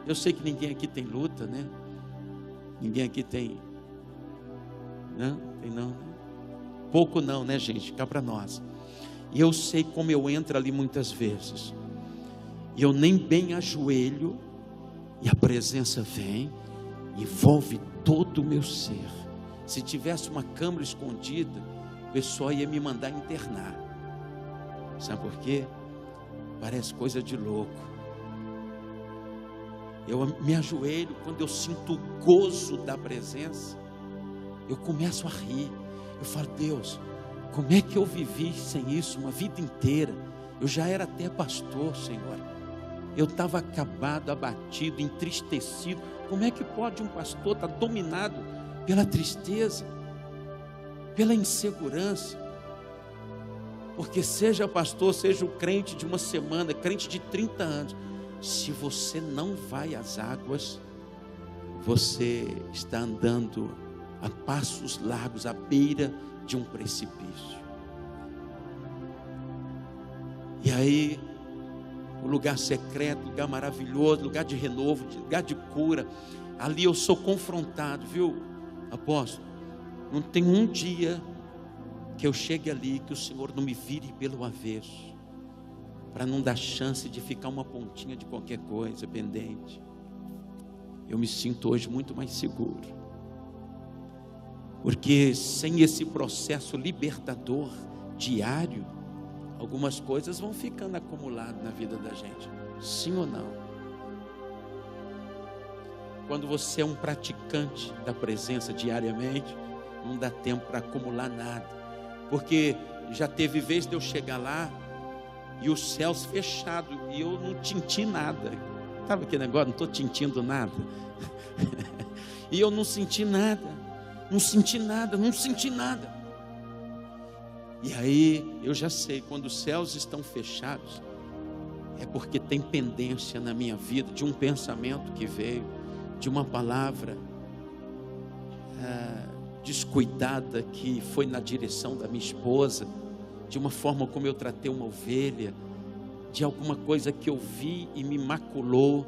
Eu sei que ninguém aqui tem luta, né? Ninguém aqui tem. Não? Tem não, né? Pouco não, né, gente? Cá para nós. E eu sei como eu entro ali muitas vezes. E eu nem bem ajoelho, e a presença vem, envolve todo o meu ser. Se tivesse uma câmara escondida, o pessoal ia me mandar internar. Sabe por quê? Parece coisa de louco. Eu me ajoelho, quando eu sinto o gozo da presença, eu começo a rir. Eu falo, Deus, como é que eu vivi sem isso uma vida inteira? Eu já era até pastor, Senhor. Eu estava acabado, abatido, entristecido. Como é que pode um pastor estar dominado pela tristeza, pela insegurança? Porque seja pastor, seja o crente de uma semana, crente de 30 anos, se você não vai às águas, você está andando a passos largos, à beira de um precipício. E aí, o lugar secreto, lugar maravilhoso, lugar de renovo, lugar de cura, ali eu sou confrontado, viu, apóstolo? Não tem um dia que eu chegue ali, que o Senhor não me vire pelo avesso, para não dar chance de ficar uma pontinha de qualquer coisa pendente. Eu me sinto hoje muito mais seguro, porque sem esse processo libertador diário, algumas coisas vão ficando acumuladas na vida da gente, sim ou não? Quando você é um praticante da presença diariamente, não dá tempo para acumular nada, porque já teve vez de eu chegar lá e os céus fechados e eu não tinti nada. Sabe aquele negócio? Não estou tintindo nada. E eu não senti nada, não senti nada, não senti nada. E aí eu já sei, quando os céus estão fechados, é porque tem pendência na minha vida de um pensamento que veio, de uma palavra descuidada que foi na direção da minha esposa, de uma forma como eu tratei uma ovelha, de alguma coisa que eu vi e me maculou,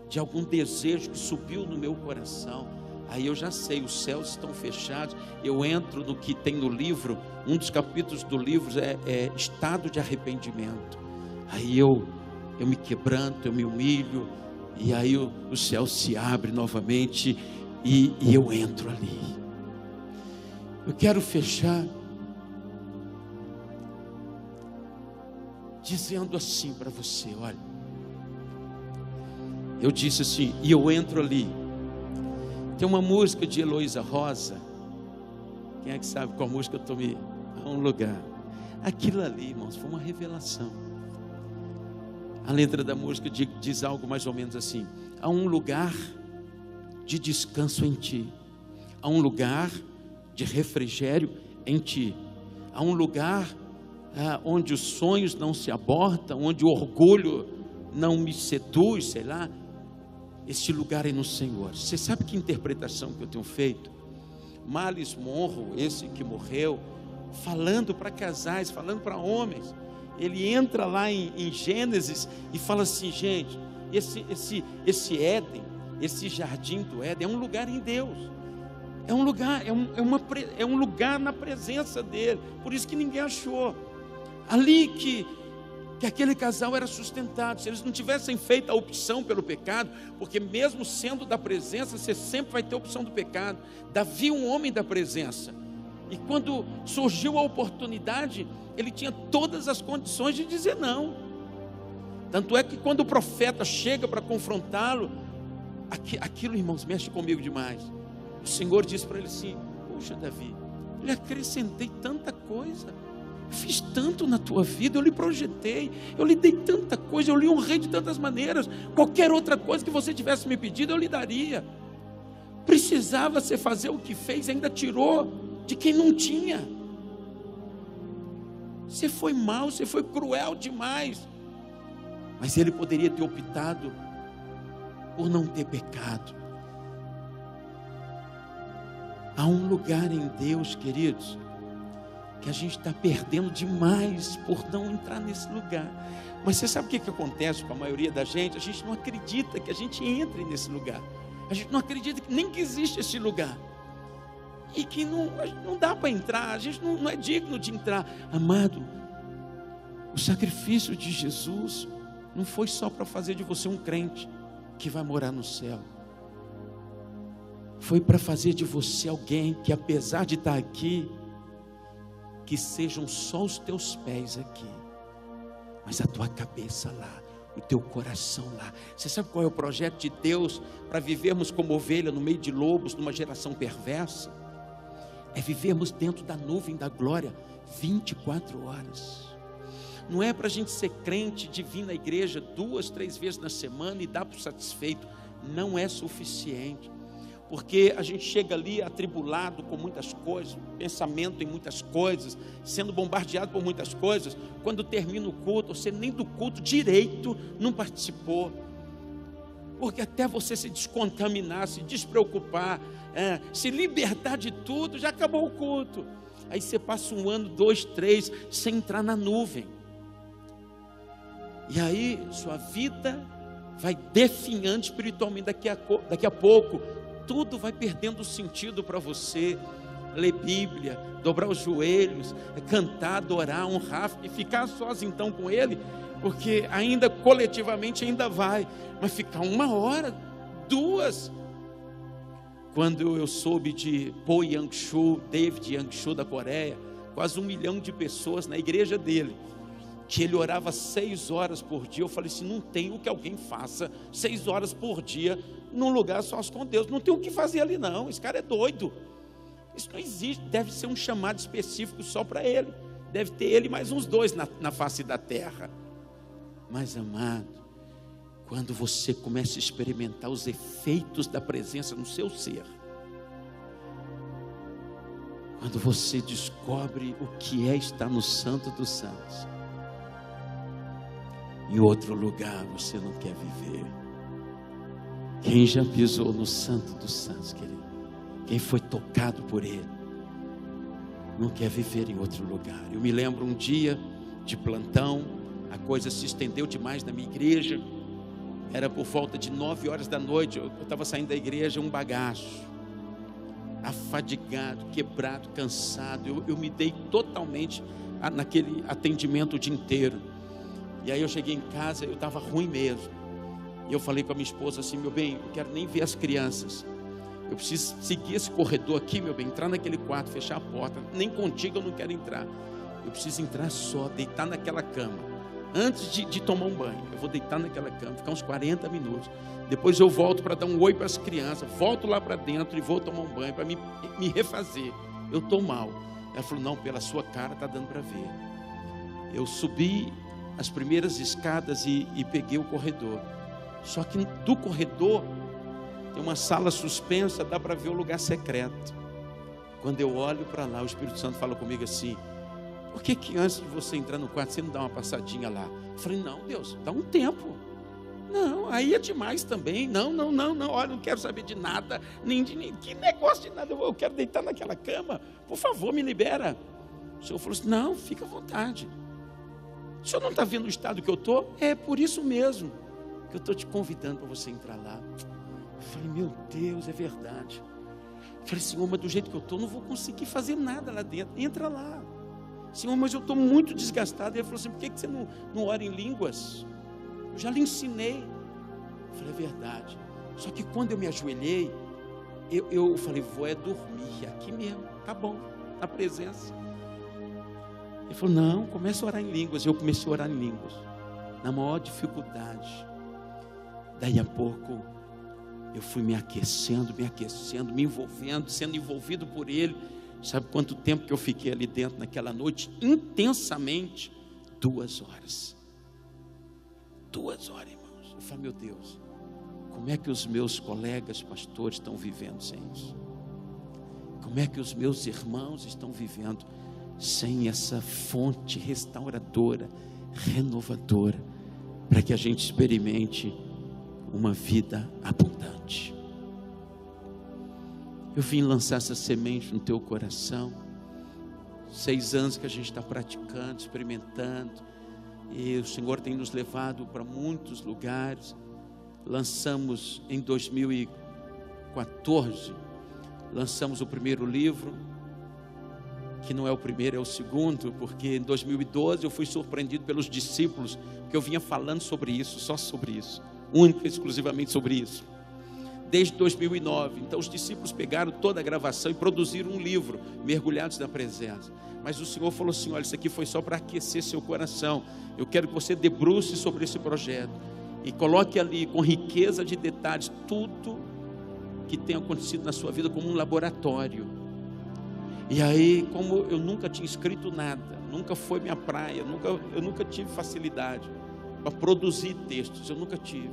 de algum desejo que subiu no meu coração. Aí eu já sei, os céus estão fechados. Eu entro no que tem no livro, um dos capítulos do livro é estado de arrependimento. Aí eu me quebranto, eu me humilho, e aí o céu se abre novamente e eu entro ali. Eu quero fechar dizendo assim para você, olha, eu disse assim, e eu entro ali. Tem uma música de Heloísa Rosa, quem é que sabe qual música eu estou me... a um lugar, aquilo ali, irmãos, foi uma revelação. A letra da música diz algo mais ou menos assim: há um lugar de descanso em ti, há um lugar de refrigério em ti, há um lugar onde os sonhos não se abortam, onde o orgulho não me seduz, sei lá. Este lugar é no Senhor. Você sabe que interpretação que eu tenho feito? Miles Monroe, esse que morreu, falando para casais, falando para homens, ele entra lá em Gênesis e fala assim, gente, esse Éden, esse jardim do Éden é um lugar em Deus, é um lugar, é um lugar na presença dele. Por isso que ninguém achou ali que aquele casal era sustentado. Se eles não tivessem feito a opção pelo pecado, porque mesmo sendo da presença, você sempre vai ter a opção do pecado. Davi, um homem da presença, e quando surgiu a oportunidade, ele tinha todas as condições de dizer não. Tanto é que quando o profeta chega para confrontá-lo, aquilo, irmãos, mexe comigo demais. O Senhor diz para ele assim: poxa, Davi, eu lhe acrescentei tanta coisa, fiz tanto na tua vida, eu lhe projetei, eu lhe dei tanta coisa, eu lhe honrei de tantas maneiras. Qualquer outra coisa que você tivesse me pedido, eu lhe daria. Precisava você fazer o que fez, ainda tirou de quem não tinha. Você foi mau, você foi cruel demais. Mas ele poderia ter optado por não ter pecado. Há um lugar em Deus, queridos, que a gente está perdendo demais por não entrar nesse lugar. Mas você sabe o que acontece com a maioria da gente? A gente não acredita que a gente entre nesse lugar. A gente não acredita nem que existe esse lugar. e que não dá para entrar, a gente não é digno de entrar. Amado, o sacrifício de Jesus não foi só para fazer de você um crente que vai morar no céu. Foi para fazer de você alguém que, apesar de estar aqui, que sejam só os teus pés aqui, mas a tua cabeça lá, o teu coração lá. Você sabe qual é o projeto de Deus para vivermos como ovelha no meio de lobos, numa geração perversa? É vivermos dentro da nuvem da glória 24 horas. Não é para a gente ser crente de vir na igreja 2, 3 vezes na semana e dar por satisfeito. Não é suficiente, porque a gente chega ali atribulado com muitas coisas, pensamento em muitas coisas, sendo bombardeado por muitas coisas. Quando termina o culto, você nem do culto direito não participou, porque até você se descontaminar, se despreocupar, se libertar de tudo, já acabou o culto. Aí você passa 1 ano, 2, 3 sem entrar na nuvem, e aí sua vida vai definhando espiritualmente. Daqui a pouco tudo vai perdendo sentido para você. Ler Bíblia, dobrar os joelhos, cantar, adorar, honrar e ficar sós então com Ele, porque ainda coletivamente ainda vai, mas ficar 1 hora, 2. Quando eu soube de Po Yang-Shu, David Yang-Shu da Coreia, quase 1 milhão de pessoas na igreja dele, que ele orava 6 horas por dia, eu falei assim: não tem o que alguém faça 6 horas por dia num lugar só com Deus. Não tem o que fazer ali não, esse cara é doido. Isso não existe. Deve ser um chamado específico só para ele. Deve ter ele mais uns 2 na face da terra. Mas amado, quando você começa a experimentar os efeitos da presença no seu ser, quando você descobre o que é estar no Santo dos Santos, em outro lugar você não quer viver. Quem já pisou no Santo dos Santos, querido, quem foi tocado por Ele, não quer viver em outro lugar. Eu me lembro um dia de plantão, a coisa se estendeu demais na minha igreja. Era por volta de 9 horas da noite, eu estava saindo da igreja, um bagaço, afadigado, quebrado, cansado. Eu me dei totalmente naquele atendimento o dia inteiro. E aí eu cheguei em casa, eu estava ruim mesmo. E eu falei com a minha esposa assim: meu bem, eu quero nem ver as crianças. Eu preciso seguir esse corredor aqui, meu bem, entrar naquele quarto, fechar a porta. Nem contigo eu não quero entrar. Eu preciso entrar só, deitar naquela cama. Antes de tomar um banho, eu vou deitar naquela cama, ficar uns 40 minutos. Depois eu volto para dar um oi para as crianças. Volto lá para dentro e vou tomar um banho para me refazer. Eu estou mal. Ela falou: não, pela sua cara está dando para ver. Eu subi as primeiras escadas e peguei o corredor. Só que do corredor tem uma sala suspensa, dá para ver o lugar secreto. Quando eu olho para lá, o Espírito Santo fala comigo assim: por que antes de você entrar no quarto, você não dá uma passadinha lá? Eu falei: não, Deus, dá um tempo. Não, aí é demais também. Não, olha, não quero saber de nada, nem que negócio de nada. Eu quero deitar naquela cama, por favor, me libera. O Senhor falou assim: não, fica à vontade. O senhor não está vendo o estado que eu estou? É por isso mesmo que eu estou te convidando para você entrar lá. Eu falei: meu Deus, é verdade. Eu falei: Senhor, mas do jeito que eu estou, não vou conseguir fazer nada lá dentro. Entra lá. Senhor, mas eu estou muito desgastado. Ele falou assim: por que você não ora em línguas? Eu já lhe ensinei. Eu falei: é verdade. Só que quando eu me ajoelhei, eu falei: vou dormir aqui mesmo, tá bom, na presença. Ele falou: não, começa a orar em línguas. Eu comecei a orar em línguas, na maior dificuldade. Daí a pouco eu fui me aquecendo, me envolvendo, sendo envolvido por Ele. Sabe quanto tempo que eu fiquei ali dentro naquela noite? Intensamente, 2 horas. 2 horas, irmãos. Eu falei: meu Deus, como é que os meus colegas pastores estão vivendo sem isso? Como é que os meus irmãos estão vivendo sem essa fonte restauradora, renovadora, para que a gente experimente uma vida abundante? Eu vim lançar essa semente no teu coração. 6 anos que a gente está praticando, experimentando, e o Senhor tem nos levado para muitos lugares. Lançamos em 2014 lançamos o primeiro livro, que não é o primeiro, é o segundo, porque em 2012 eu fui surpreendido pelos discípulos, que eu vinha falando sobre isso, só sobre isso, único e exclusivamente sobre isso, desde 2009. Então os discípulos pegaram toda a gravação e produziram um livro, Mergulhados na Presença. Mas o Senhor falou assim: olha, isso aqui foi só para aquecer seu coração. Eu quero que você debruce sobre esse projeto e coloque ali com riqueza de detalhes tudo que tem acontecido na sua vida como um laboratório. E aí, como eu nunca tinha escrito nada, nunca foi minha praia, eu nunca tive facilidade para produzir textos, eu nunca tive.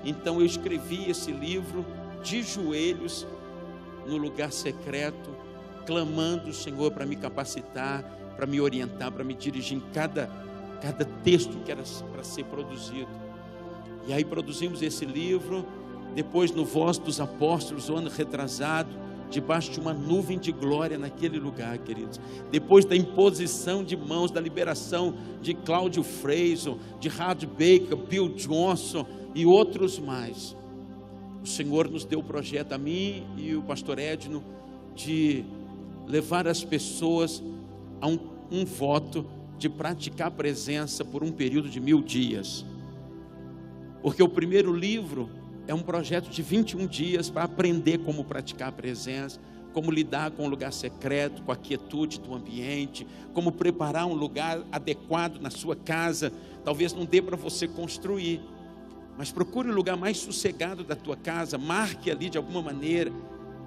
Então eu escrevi esse livro de joelhos no lugar secreto, clamando o Senhor para me capacitar, para me orientar, para me dirigir em cada texto que era para ser produzido. E aí produzimos esse livro. Depois, no Voz dos Apóstolos, o ano retrasado, debaixo de uma nuvem de glória naquele lugar, queridos. Depois da imposição de mãos, da liberação de Cláudio Fraser, de Howard Baker, Bill Johnson e outros mais, o Senhor nos deu o projeto, a mim e o pastor Edno, de levar as pessoas a um voto de praticar a presença por um período de 1000 dias. Porque o primeiro livro é um projeto de 21 dias para aprender como praticar a presença, como lidar com o lugar secreto, com a quietude do ambiente, como preparar um lugar adequado na sua casa. Talvez não dê para você construir, mas procure o lugar mais sossegado da tua casa, marque ali de alguma maneira,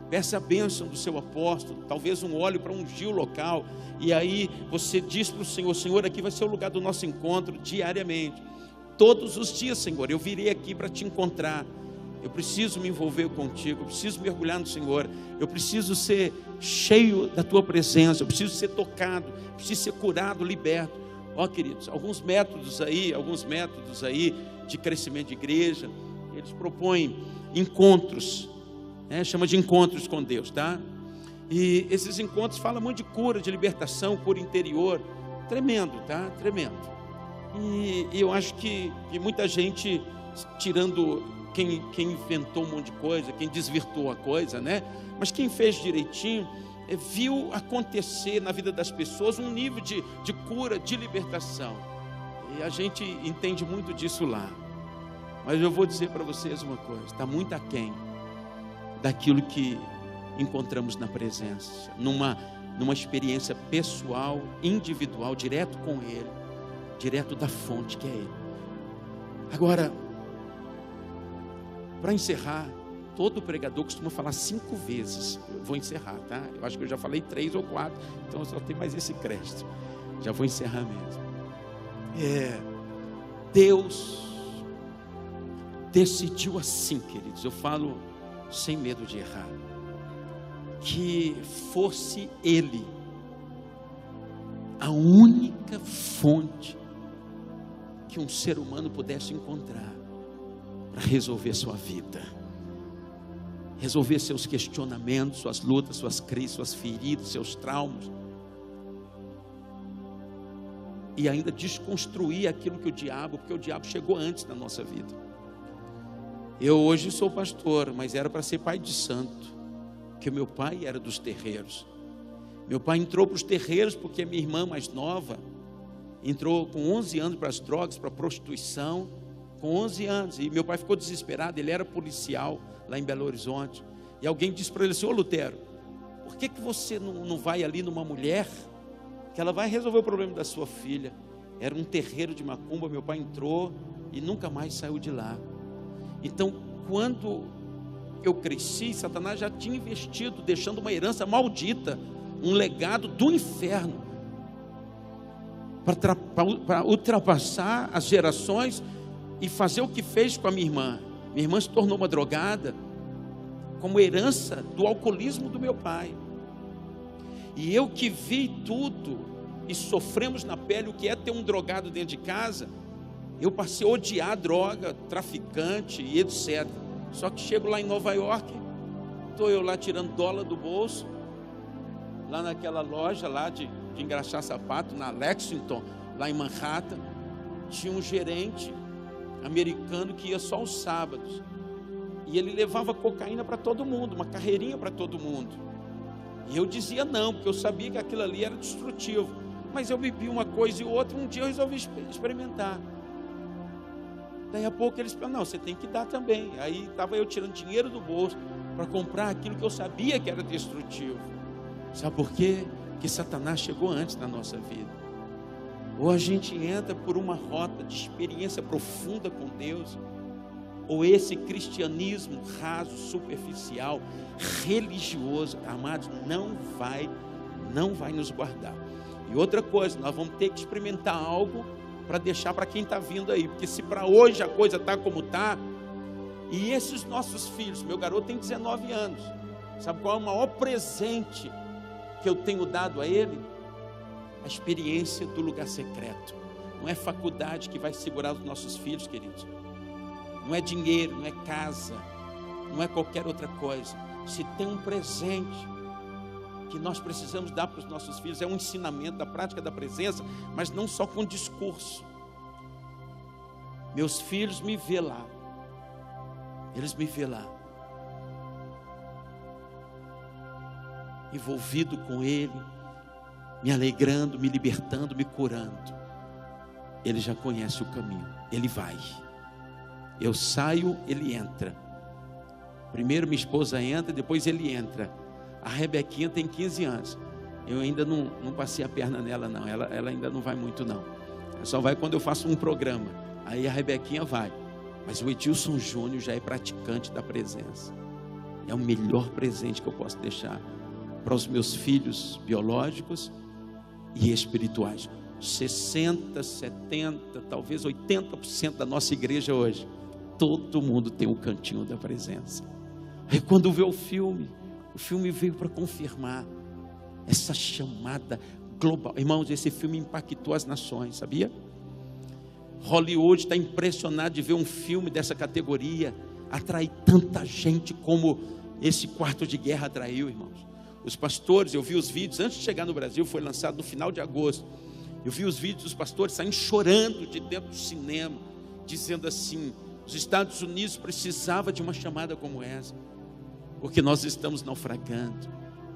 peça a bênção do seu apóstolo, talvez um óleo para ungir o local, e aí você diz para o Senhor: Senhor, aqui vai ser o lugar do nosso encontro diariamente, todos os dias, Senhor, eu virei aqui para te encontrar. Eu preciso me envolver contigo, eu preciso mergulhar no Senhor, eu preciso ser cheio da tua presença, eu preciso ser tocado, eu preciso ser curado, liberto. Ó, queridos, alguns métodos aí de crescimento de igreja, eles propõem encontros, chama de encontros com Deus, tá? E esses encontros falam muito de cura, de libertação, cura interior, tremendo, tá? Tremendo. E eu acho que muita gente, tirando quem inventou um monte de coisa, quem desvirtuou a coisa, né? Mas quem fez direitinho, viu acontecer na vida das pessoas um nível de cura, de libertação. E a gente entende muito disso lá. Mas eu vou dizer para vocês uma coisa: está muito aquém daquilo que encontramos na presença, numa experiência pessoal, individual, direto com Ele, direto da fonte que é Ele. Agora, para encerrar, todo pregador costuma falar 5 vezes. Eu vou encerrar, tá? Eu acho que eu já falei 3 ou 4, então eu só tenho mais esse crédito. Já vou encerrar mesmo. Deus decidiu assim, queridos, eu falo sem medo de errar, que fosse Ele a única fonte que um ser humano pudesse encontrar para resolver sua vida, resolver seus questionamentos, suas lutas, suas crises, suas feridas, seus traumas, e ainda desconstruir aquilo que porque o diabo chegou antes na nossa vida. Eu hoje sou pastor, mas era para ser pai de santo, porque meu pai era dos terreiros. Meu pai entrou para os terreiros porque a minha irmã mais nova entrou com 11 anos para as drogas, para a prostituição, com 11 anos, e meu pai ficou desesperado. Ele era policial lá em Belo Horizonte, e alguém disse para ele assim: ô Lutero, por que você não vai ali numa mulher, que ela vai resolver o problema da sua filha? Era um terreiro de macumba. Meu pai entrou e nunca mais saiu de lá. Então, quando eu cresci, Satanás já tinha investido, deixando uma herança maldita, um legado do inferno, para ultrapassar as gerações e fazer o que fez com a minha irmã. Minha irmã se tornou uma drogada, como herança do alcoolismo do meu pai. E eu que vi tudo e sofremos na pele o que é ter um drogado dentro de casa, eu passei a odiar droga, traficante e etc. Só que chego lá em Nova York, estou eu lá tirando dólar do bolso, lá naquela loja lá de engraxar sapato, na Lexington, lá em Manhattan, tinha um gerente americano que ia só aos sábados, E ele levava cocaína para todo mundo, uma carreirinha para todo mundo. E eu dizia não, porque eu sabia que aquilo ali era destrutivo. Mas eu bebi uma coisa e outra, um dia eu resolvi experimentar. Daí a pouco eles falaram, não, você tem que dar também. Aí estava eu tirando dinheiro do bolso para comprar aquilo que eu sabia que era destrutivo. Sabe por quê? Porque Satanás chegou antes na nossa vida. Ou a gente entra por uma rota de experiência profunda com Deus, ou esse cristianismo raso, superficial, religioso, amados, não vai nos guardar. E outra coisa, nós vamos ter que experimentar algo para deixar para quem está vindo aí, porque se para hoje a coisa está como está, e esses nossos filhos, meu garoto tem 19 anos, sabe qual é o maior presente que eu tenho dado a ele? A experiência do lugar secreto. Não é faculdade que vai segurar os nossos filhos, queridos, não é dinheiro, não é casa, não é qualquer outra coisa. Se tem um presente que nós precisamos dar para os nossos filhos, é um ensinamento da prática da presença, mas não só com discurso. Meus filhos me vê lá, eles me vê lá, envolvido com Ele, me alegrando, me libertando, me curando. Ele já conhece o caminho, ele vai. Eu saio, ele entra. Primeiro minha esposa entra, depois ele entra. A Rebequinha tem 15 anos. Eu ainda não passei a perna nela não. Ela ainda não vai muito não. Ela só vai quando eu faço um programa. Aí a Rebequinha vai. Mas o Edilson Júnior já é praticante da presença. É o melhor presente que eu posso deixar para os meus filhos biológicos e espirituais. 60, 70, talvez 80% da nossa igreja hoje, todo mundo tem um cantinho da presença. Aí quando vê o filme veio para confirmar essa chamada global. Irmãos, esse filme impactou as nações, sabia? Hollywood está impressionado de ver um filme dessa categoria atrair tanta gente como esse Quarto de Guerra atraiu, irmãos. Os pastores, eu vi os vídeos, antes de chegar no Brasil, foi lançado no final de agosto. Eu vi os vídeos dos pastores saindo chorando de dentro do cinema, dizendo assim: os Estados Unidos precisava de uma chamada como essa, porque nós estamos naufragando.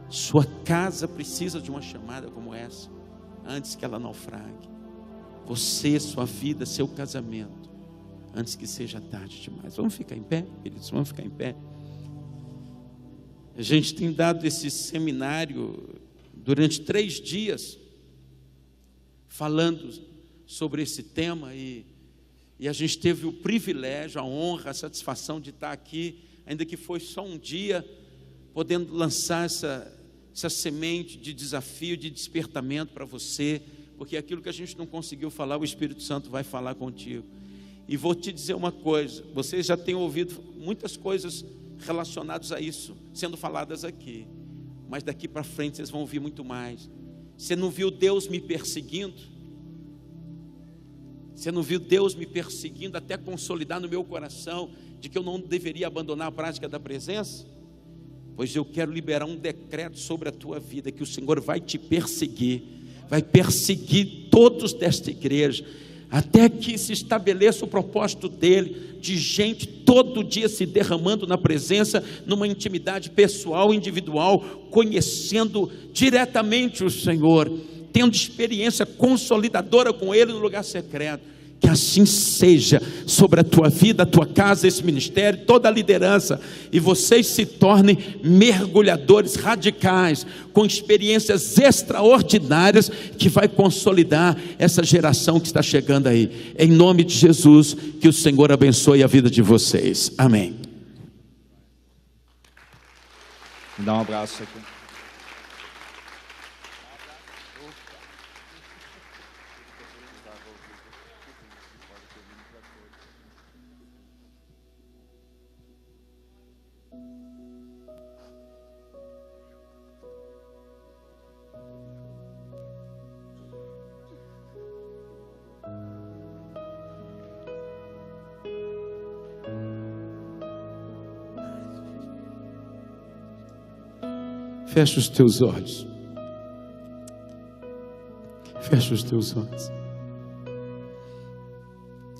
Sua casa precisa de uma chamada como essa, antes que ela naufrague. Você, sua vida, seu casamento, antes que seja tarde demais. Vamos ficar em pé, queridos, vamos ficar em pé. A gente tem dado esse seminário durante 3 dias, falando sobre esse tema, e a gente teve o privilégio, a honra, a satisfação de estar aqui, ainda que foi só um dia, podendo lançar essa semente de desafio, de despertamento para você, porque aquilo que a gente não conseguiu falar, o Espírito Santo vai falar contigo. E vou te dizer uma coisa, vocês já têm ouvido muitas coisas relacionadas a isso, sendo faladas aqui, mas daqui para frente vocês vão ouvir muito mais. Você não viu Deus me perseguindo? Você não viu Deus me perseguindo até consolidar no meu coração de que eu não deveria abandonar a prática da presença? Pois eu quero liberar um decreto sobre a tua vida, que o Senhor vai te perseguir, vai perseguir todos desta igreja, até que se estabeleça o propósito dele, de gente todo dia se derramando na presença, numa intimidade pessoal, individual, conhecendo diretamente o Senhor, tendo experiência consolidadora com ele no lugar secreto. Que assim seja sobre a tua vida, a tua casa, esse ministério, toda a liderança, e vocês se tornem mergulhadores radicais, com experiências extraordinárias, que vai consolidar essa geração que está chegando aí. Em nome de Jesus, que o Senhor abençoe a vida de vocês. Amém. Me dá um abraço aqui. Fecha os teus olhos. Fecha os teus olhos.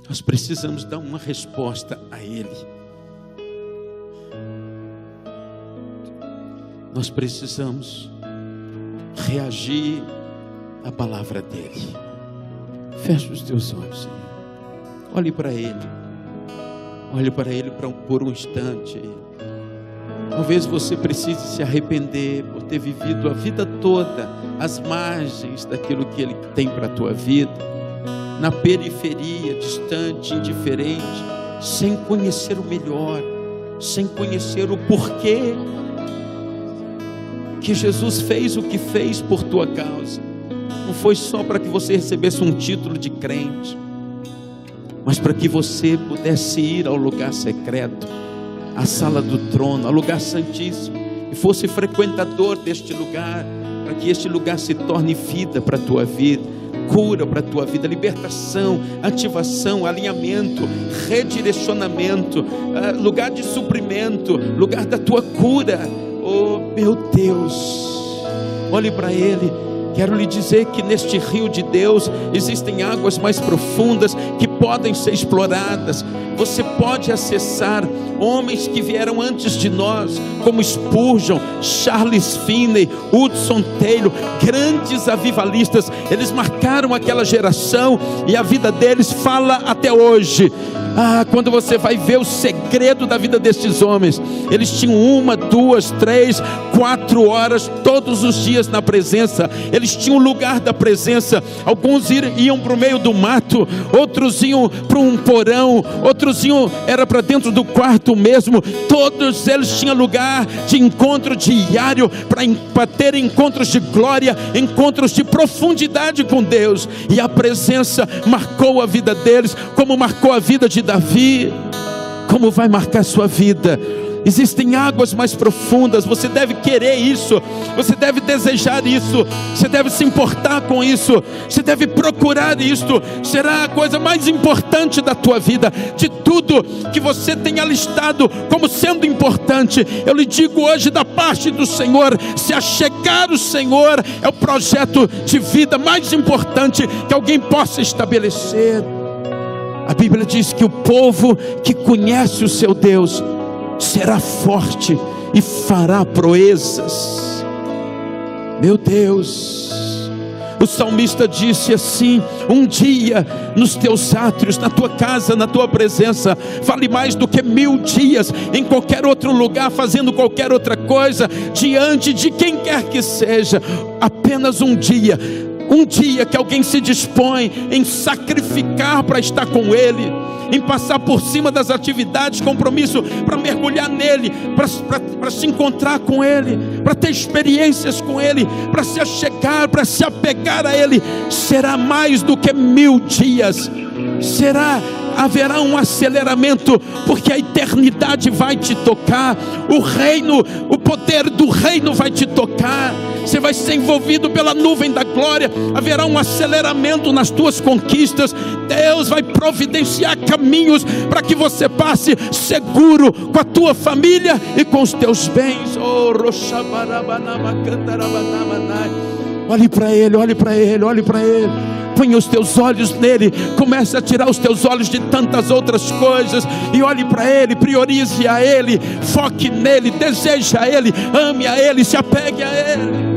Nós precisamos dar uma resposta a Ele. nós precisamos reagir à palavra dele. Feche os teus olhos, Senhor. Olhe para ele. Olhe para ele por um instante. Talvez você precise se arrepender por ter vivido a vida toda às margens daquilo que ele tem para a tua vida, na periferia, distante, indiferente, sem conhecer o melhor, sem conhecer o porquê que Jesus fez o que fez por tua causa. Não foi só para que você recebesse um título de crente, mas para que você pudesse ir ao lugar secreto, à sala do trono, ao lugar santíssimo, e fosse frequentador deste lugar, para que este lugar se torne vida para a tua vida, cura para a tua vida, libertação, ativação, alinhamento, redirecionamento, lugar de suprimento, lugar da tua cura. Oh meu Deus, olhe para ele. Quero lhe dizer que neste rio de Deus existem águas mais profundas que podem ser exploradas. Você pode acessar homens que vieram antes de nós, como Spurgeon, Charles Finney, Hudson Taylor, grandes avivalistas. Eles marcaram aquela geração e a vida deles fala até hoje. Quando você vai ver o segredo da vida destes homens, eles tinham 1, 2, 3, 4 horas todos os dias na presença. Eles tinham o lugar da presença. Alguns iam para o meio do mato, outros iam para um porão, outros iam era para dentro do quarto mesmo. Todos eles tinham lugar de encontro diário para ter encontros de glória, encontros de profundidade com Deus. E a presença marcou a vida deles, como marcou a vida de Davi, como vai marcar a sua vida. Existem águas mais profundas. Você deve querer isso, você deve desejar isso, você deve se importar com isso, você deve procurar isso. Será a coisa mais importante da tua vida, de tudo que você tenha listado como sendo importante. Eu lhe digo hoje da parte do Senhor, se achegar o Senhor é o projeto de vida mais importante que alguém possa estabelecer. A Bíblia diz que o povo que conhece o seu Deus será forte e fará proezas. Meu Deus, o salmista disse assim: um dia nos teus átrios, na tua casa, na tua presença, vale mais do que 1000 dias em qualquer outro lugar, fazendo qualquer outra coisa, diante de quem quer que seja. Apenas um dia que alguém se dispõe em sacrificar para estar com Ele, em passar por cima das atividades, compromisso, para mergulhar nele, para se encontrar com Ele, para ter experiências com Ele, para se achegar, para se apegar a Ele. Será mais do que 1000 dias. Haverá um aceleramento, porque a eternidade vai te tocar, o reino, o poder do reino vai te tocar. Você vai ser envolvido pela nuvem da glória. Haverá um aceleramento nas tuas conquistas. Deus vai providenciar caminhos para que você passe seguro com a tua família e com os teus bens. Olhe para Ele, olhe para Ele, olhe para Ele. Põe os teus olhos nele. Comece a tirar os teus olhos de tantas outras coisas e olhe para Ele. Priorize a Ele, foque nele, deseje a Ele, ame a Ele, se apegue a Ele.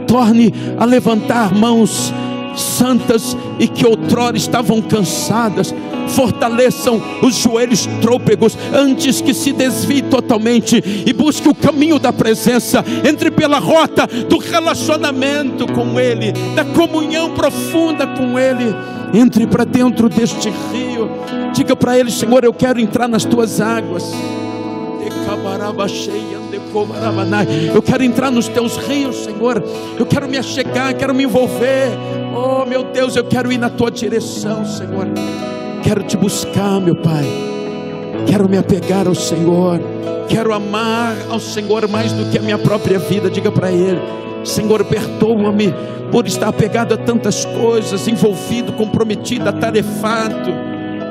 Torne a levantar mãos santas e que outrora estavam cansadas. Fortaleçam os joelhos trôpegos antes que se desvie totalmente, e busque o caminho da presença. Entre pela rota do relacionamento com Ele, da comunhão profunda com Ele. Entre para dentro deste rio. Diga para Ele: Senhor, eu quero entrar nas tuas águas. Eu quero entrar nos teus rios, Senhor. Eu quero me achegar, quero me envolver. Oh meu Deus, eu quero ir na tua direção, Senhor. Quero te buscar, meu Pai. Quero me apegar ao Senhor. Quero amar ao Senhor mais do que a minha própria vida. Diga para Ele: Senhor, perdoa-me por estar apegado a tantas coisas, envolvido, comprometido, atarefado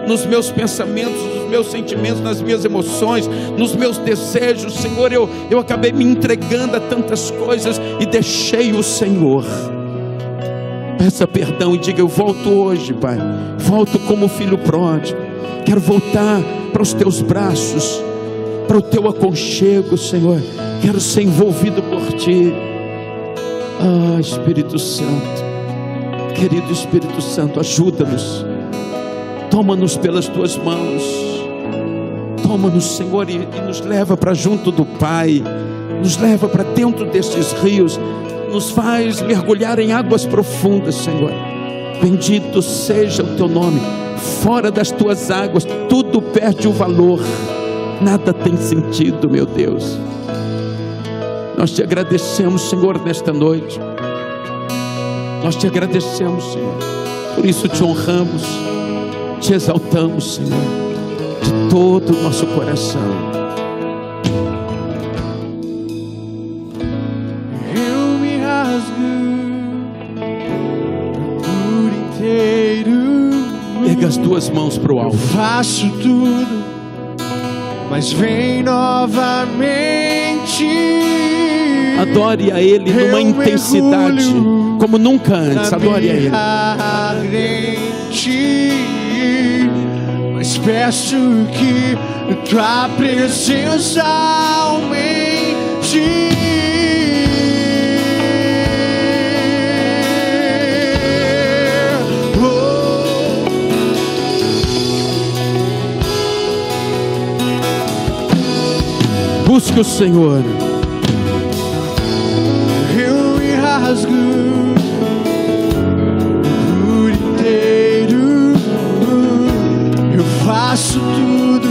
nos meus pensamentos, nos meus sentimentos, nas minhas emoções, nos meus desejos. Senhor, eu acabei me entregando a tantas coisas e deixei o Senhor. Peça perdão e diga: eu volto hoje, Pai. Volto como filho pródigo. Quero voltar para os teus braços, para o teu aconchego, Senhor. Quero ser envolvido por ti. Ah, Espírito Santo, querido Espírito Santo, ajuda-nos. Toma-nos pelas tuas mãos. Toma-nos, Senhor, e nos leva para junto do Pai. Nos leva para dentro destes rios. Nos faz mergulhar em águas profundas, Senhor. Bendito seja o teu nome. Fora das tuas águas tudo perde o valor. Nada tem sentido, meu Deus. Nós te agradecemos, Senhor, nesta noite. Nós te agradecemos, Senhor. Por isso te honramos, te exaltamos, Senhor, de todo o nosso coração. Eu me rasgo por inteiro. Erga as duas mãos para o alto. Faço tudo, mas vem novamente. Adore a Ele numa intensidade como nunca antes. Adore a Ele. Ardente, mas peço que tua presença aumente. Busque o Senhor. Eu me rasgo por inteiro. Eu faço tudo,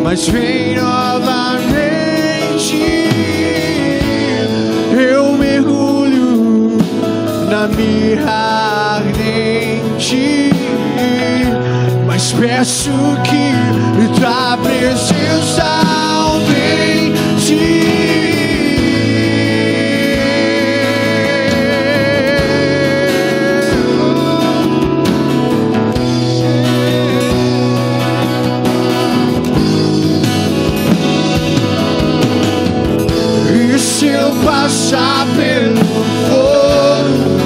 mas vem novamente. Eu mergulho na mirra ardente, mas peço que tua presença aumente. E se eu passar pelo fogo,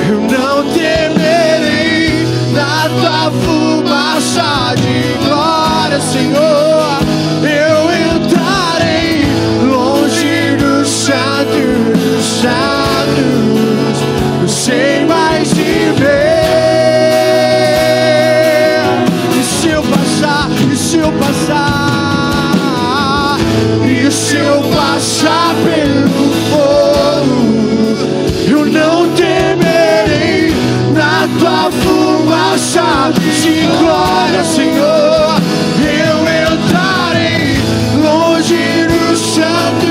eu não temerei. Na tua fumaça de glória, Senhor, eu entrarei longe dos santos dos santos, sem mais te ver. E se eu passar, e se eu passar, e se eu passar pelo fogo, eu não temerei. Na tua fumaça de glória, Senhor, eu entrarei longe dos santos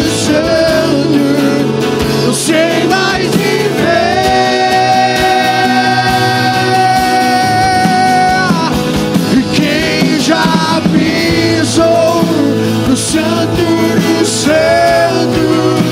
dos santos, não sei mais te ver. E quem já pisou no santo dos santos,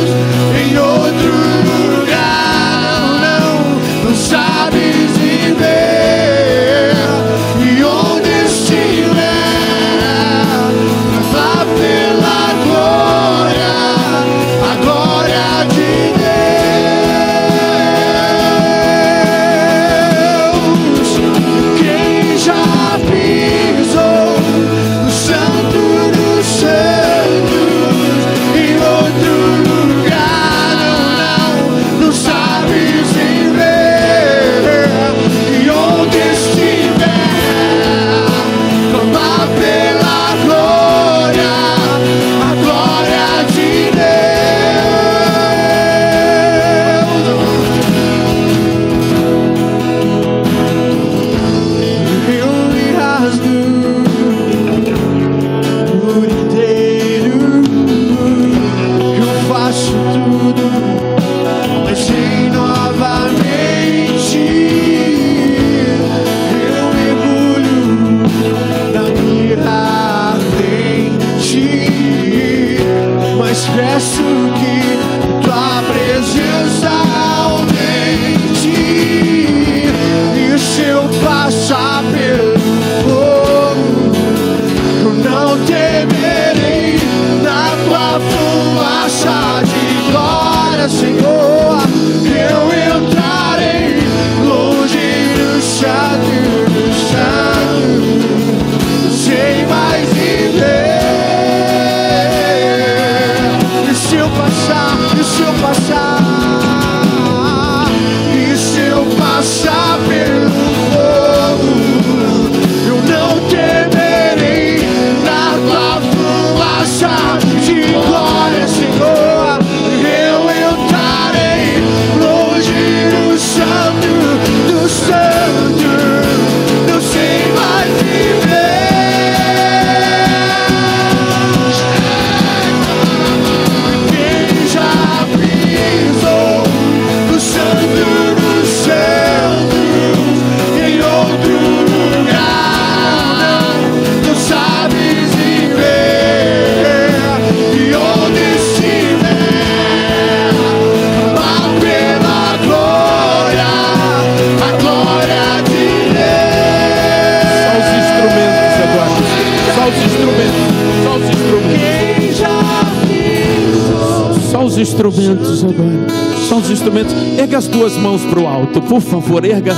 os instrumentos agora. São os instrumentos. Erga as duas mãos para o alto, por favor. Erga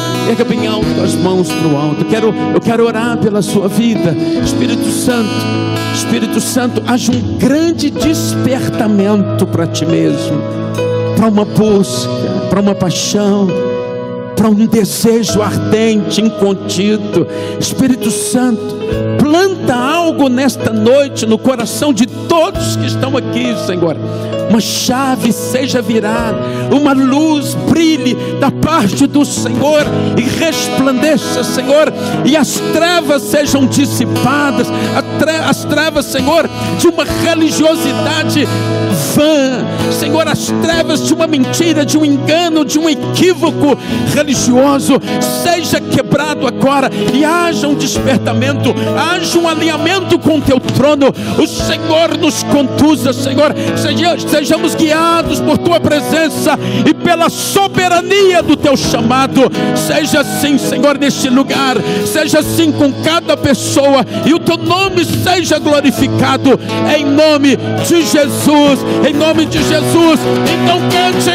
bem alto as mãos para o alto. Eu quero orar pela sua vida. Espírito Santo, haja um grande despertamento para ti mesmo, para uma busca, para uma paixão, para um desejo ardente, incontido. Espírito Santo, planta algo nesta noite no coração de todos que estão aqui, Senhor. Uma chave seja virada, uma luz brilhe da parte do Senhor e resplandeça, Senhor, e as trevas sejam dissipadas, as trevas, Senhor, de uma religiosidade vã, Senhor, as trevas de uma mentira, de um engano, de um equívoco religioso, seja quebrado agora e haja um despertamento, haja um alinhamento com o teu trono. O Senhor nos conduza, Senhor, sejamos guiados por tua presença e pela soberania do teu chamado. Seja assim, Senhor, neste lugar, seja assim com cada pessoa, e o teu nome seja glorificado, em nome de Jesus, em nome de Jesus. Então cante.